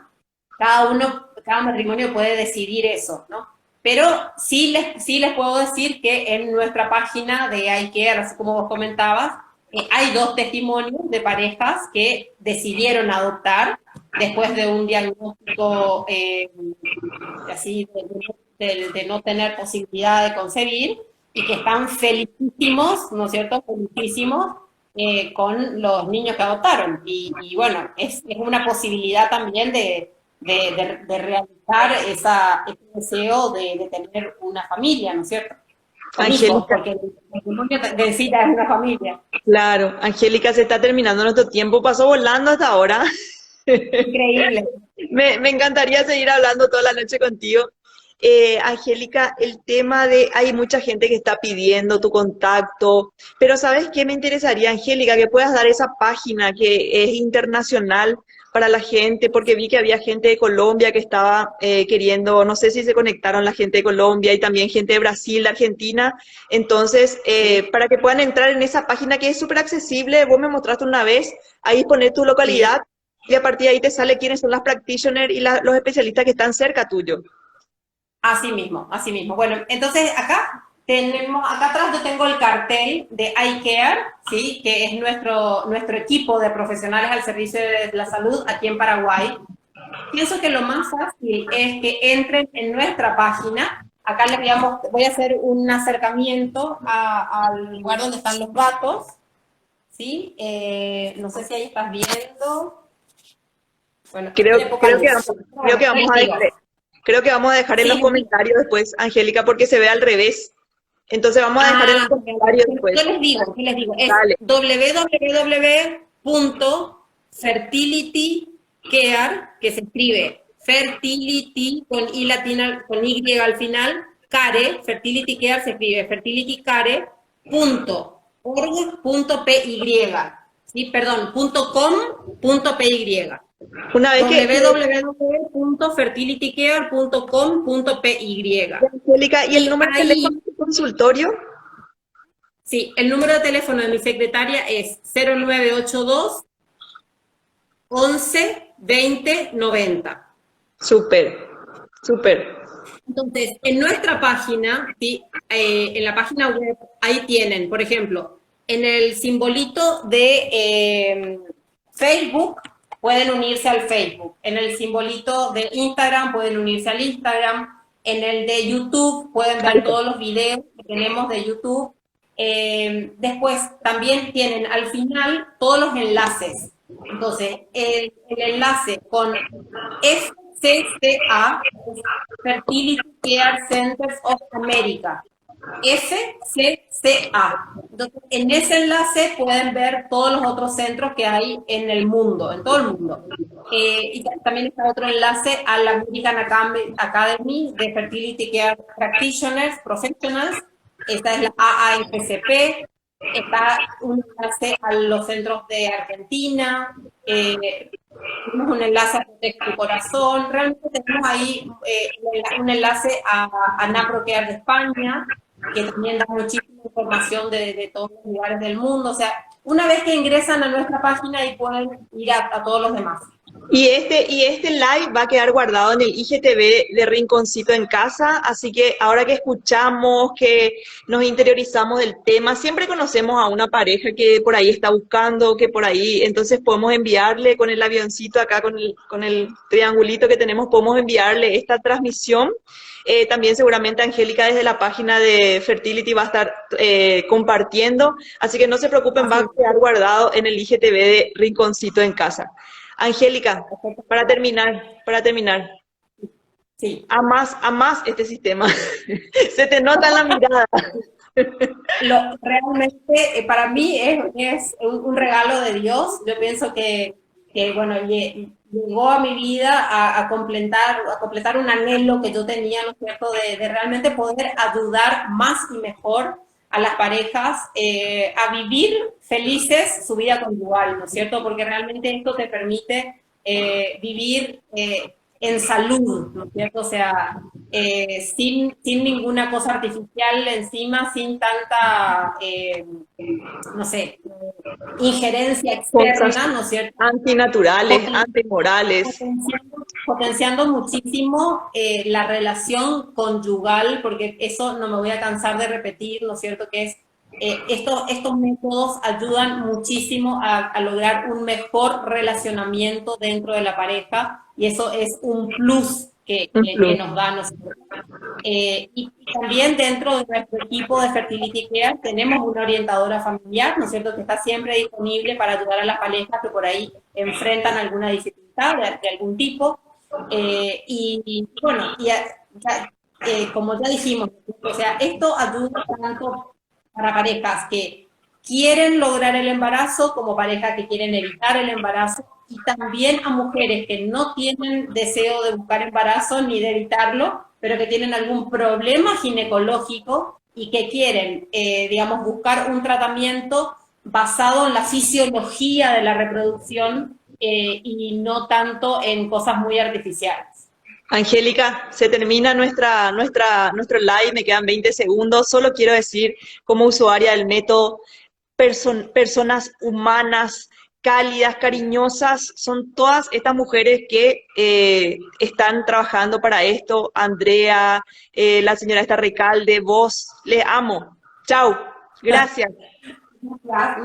cada matrimonio puede decidir eso, ¿no? Pero sí les puedo decir que en nuestra página de iCare, así como vos comentabas, hay 2 testimonios de parejas que decidieron adoptar después de un diagnóstico así de no tener posibilidad de concebir y que están felicísimos, ¿no es cierto? Felicísimos con los niños que adoptaron. Y bueno, es una posibilidad también de realizar ese deseo de tener una familia, ¿no es cierto? Con hijos, Angélica, porque el matrimonio necesita una familia. claro, Angélica, se está terminando nuestro tiempo, pasó volando hasta ahora. Increíble. Me encantaría seguir hablando toda la noche contigo. Angélica, el tema de, hay mucha gente que está pidiendo tu contacto, pero ¿sabes qué me interesaría, Angélica? Que puedas dar esa página que es internacional para la gente, porque vi que había gente de Colombia que estaba queriendo, no sé si se conectaron la gente de Colombia y también gente de Brasil, de Argentina. Entonces, para que puedan entrar en esa página que es súper accesible, vos me mostraste una vez, ahí poner tu Sí, localidad y a partir de ahí te sale quiénes son las practitioners y los especialistas que están cerca tuyo. así mismo, así mismo. Bueno, entonces acá atrás yo tengo el cartel de iCare, ¿sí? Que es nuestro equipo de profesionales al servicio de la salud aquí en Paraguay. Pienso que lo más fácil es que entren en nuestra página. Acá voy a hacer un acercamiento al lugar donde están los datos, ¿sí? No sé si ahí estás viendo. Bueno, tiene poca Creo que luz. creo Bueno, que les vamos a digo. dejar, creo que vamos a dejar en los Sí, comentarios después, Angélica, porque se ve al revés. Entonces vamos a dejar en los ah, comentarios después. ¿qué les digo? Es Dale. www.fertilitycare, que se escribe fertility con I latina, con Y al final, care, fertility care se escribe fertilitycare.org.py, ¿sí? Perdón, .com.py Una vez que www.fertilitycare.com.py. Angélica, ¿y el Y número de teléfono ahí, de tu consultorio? sí, el número de teléfono de mi secretaria es 0982 11 20 90. Súper, súper. Entonces, en nuestra página, ¿sí? En la página web, ahí tienen, por ejemplo, en el simbolito de Facebook, pueden unirse al Facebook. En el simbolito de Instagram, pueden unirse al Instagram. En el de YouTube, pueden ver todos los videos que tenemos de YouTube. Después, también tienen al final todos los enlaces. Entonces, el enlace con FCCA, Fertility Care Centers of America, FCCA. Entonces, en ese enlace pueden ver todos los otros centros que hay en el mundo, en todo el mundo. Y también está otro enlace a la American Academy de Fertility Care Practitioners, Professionals. Esta es la AAFCP. Está un enlace a los centros de Argentina. Tenemos un enlace a Protege tu Corazón. Realmente tenemos ahí un enlace a NaProCare de España, que también da muchísima información de todos los lugares del mundo. O sea, una vez que ingresan a nuestra página y pueden ir a todos los demás. Y este live va a quedar guardado en el IGTV de Rinconcito en Casa, así que ahora que escuchamos, que nos interiorizamos del tema, siempre conocemos a una pareja que por ahí está buscando, que por ahí, entonces podemos enviarle con el avioncito acá, con el triangulito que tenemos, podemos enviarle esta transmisión. También seguramente Angélica desde la página de Fertility va a estar compartiendo, así que no se preocupen, va Así a quedar guardado en el IGTV de Rinconcito en Casa. Angélica, para terminar, sí. amas este sistema. Se te nota en la mirada. Realmente para mí es un regalo de Dios. Yo pienso que bueno, llegó a mi vida a completar un anhelo que yo tenía, ¿no es cierto?, de realmente poder ayudar más y mejor a las parejas a vivir felices su vida conyugal, ¿no es cierto? Porque realmente esto te permite vivir en salud, ¿no es cierto? O sea, sin ninguna cosa artificial encima, sin tanta, no sé, injerencia Cosas externa, ¿no es cierto? antinaturales, Poten- antimorales. potenciando muchísimo la relación conyugal, porque eso no me voy a cansar de repetir, ¿no es cierto? Que es estos métodos ayudan muchísimo a lograr un mejor relacionamiento dentro de la pareja y eso es un plus Un que plus. nos da nosotros. Y también dentro de nuestro equipo de Fertility Care tenemos una orientadora familiar, ¿no es cierto?, que está siempre disponible para ayudar a las parejas que por ahí enfrentan alguna dificultad de algún tipo. Bueno, como ya dijimos, o sea, esto ayuda tanto para parejas que quieren lograr el embarazo como parejas que quieren evitar el embarazo y también a mujeres que no tienen deseo de buscar embarazo ni de evitarlo, pero que tienen algún problema ginecológico y que quieren, digamos, buscar un tratamiento basado en la fisiología de la reproducción y no tanto en cosas muy artificiales. Angélica, se termina nuestro live, me quedan 20 segundos. Solo quiero decir, como usuaria del método, personas humanas, cálidas, cariñosas, son todas estas mujeres que están trabajando para esto. Andrea, la señora esta Recalde, vos, les amo. Chau, gracias. Gracias.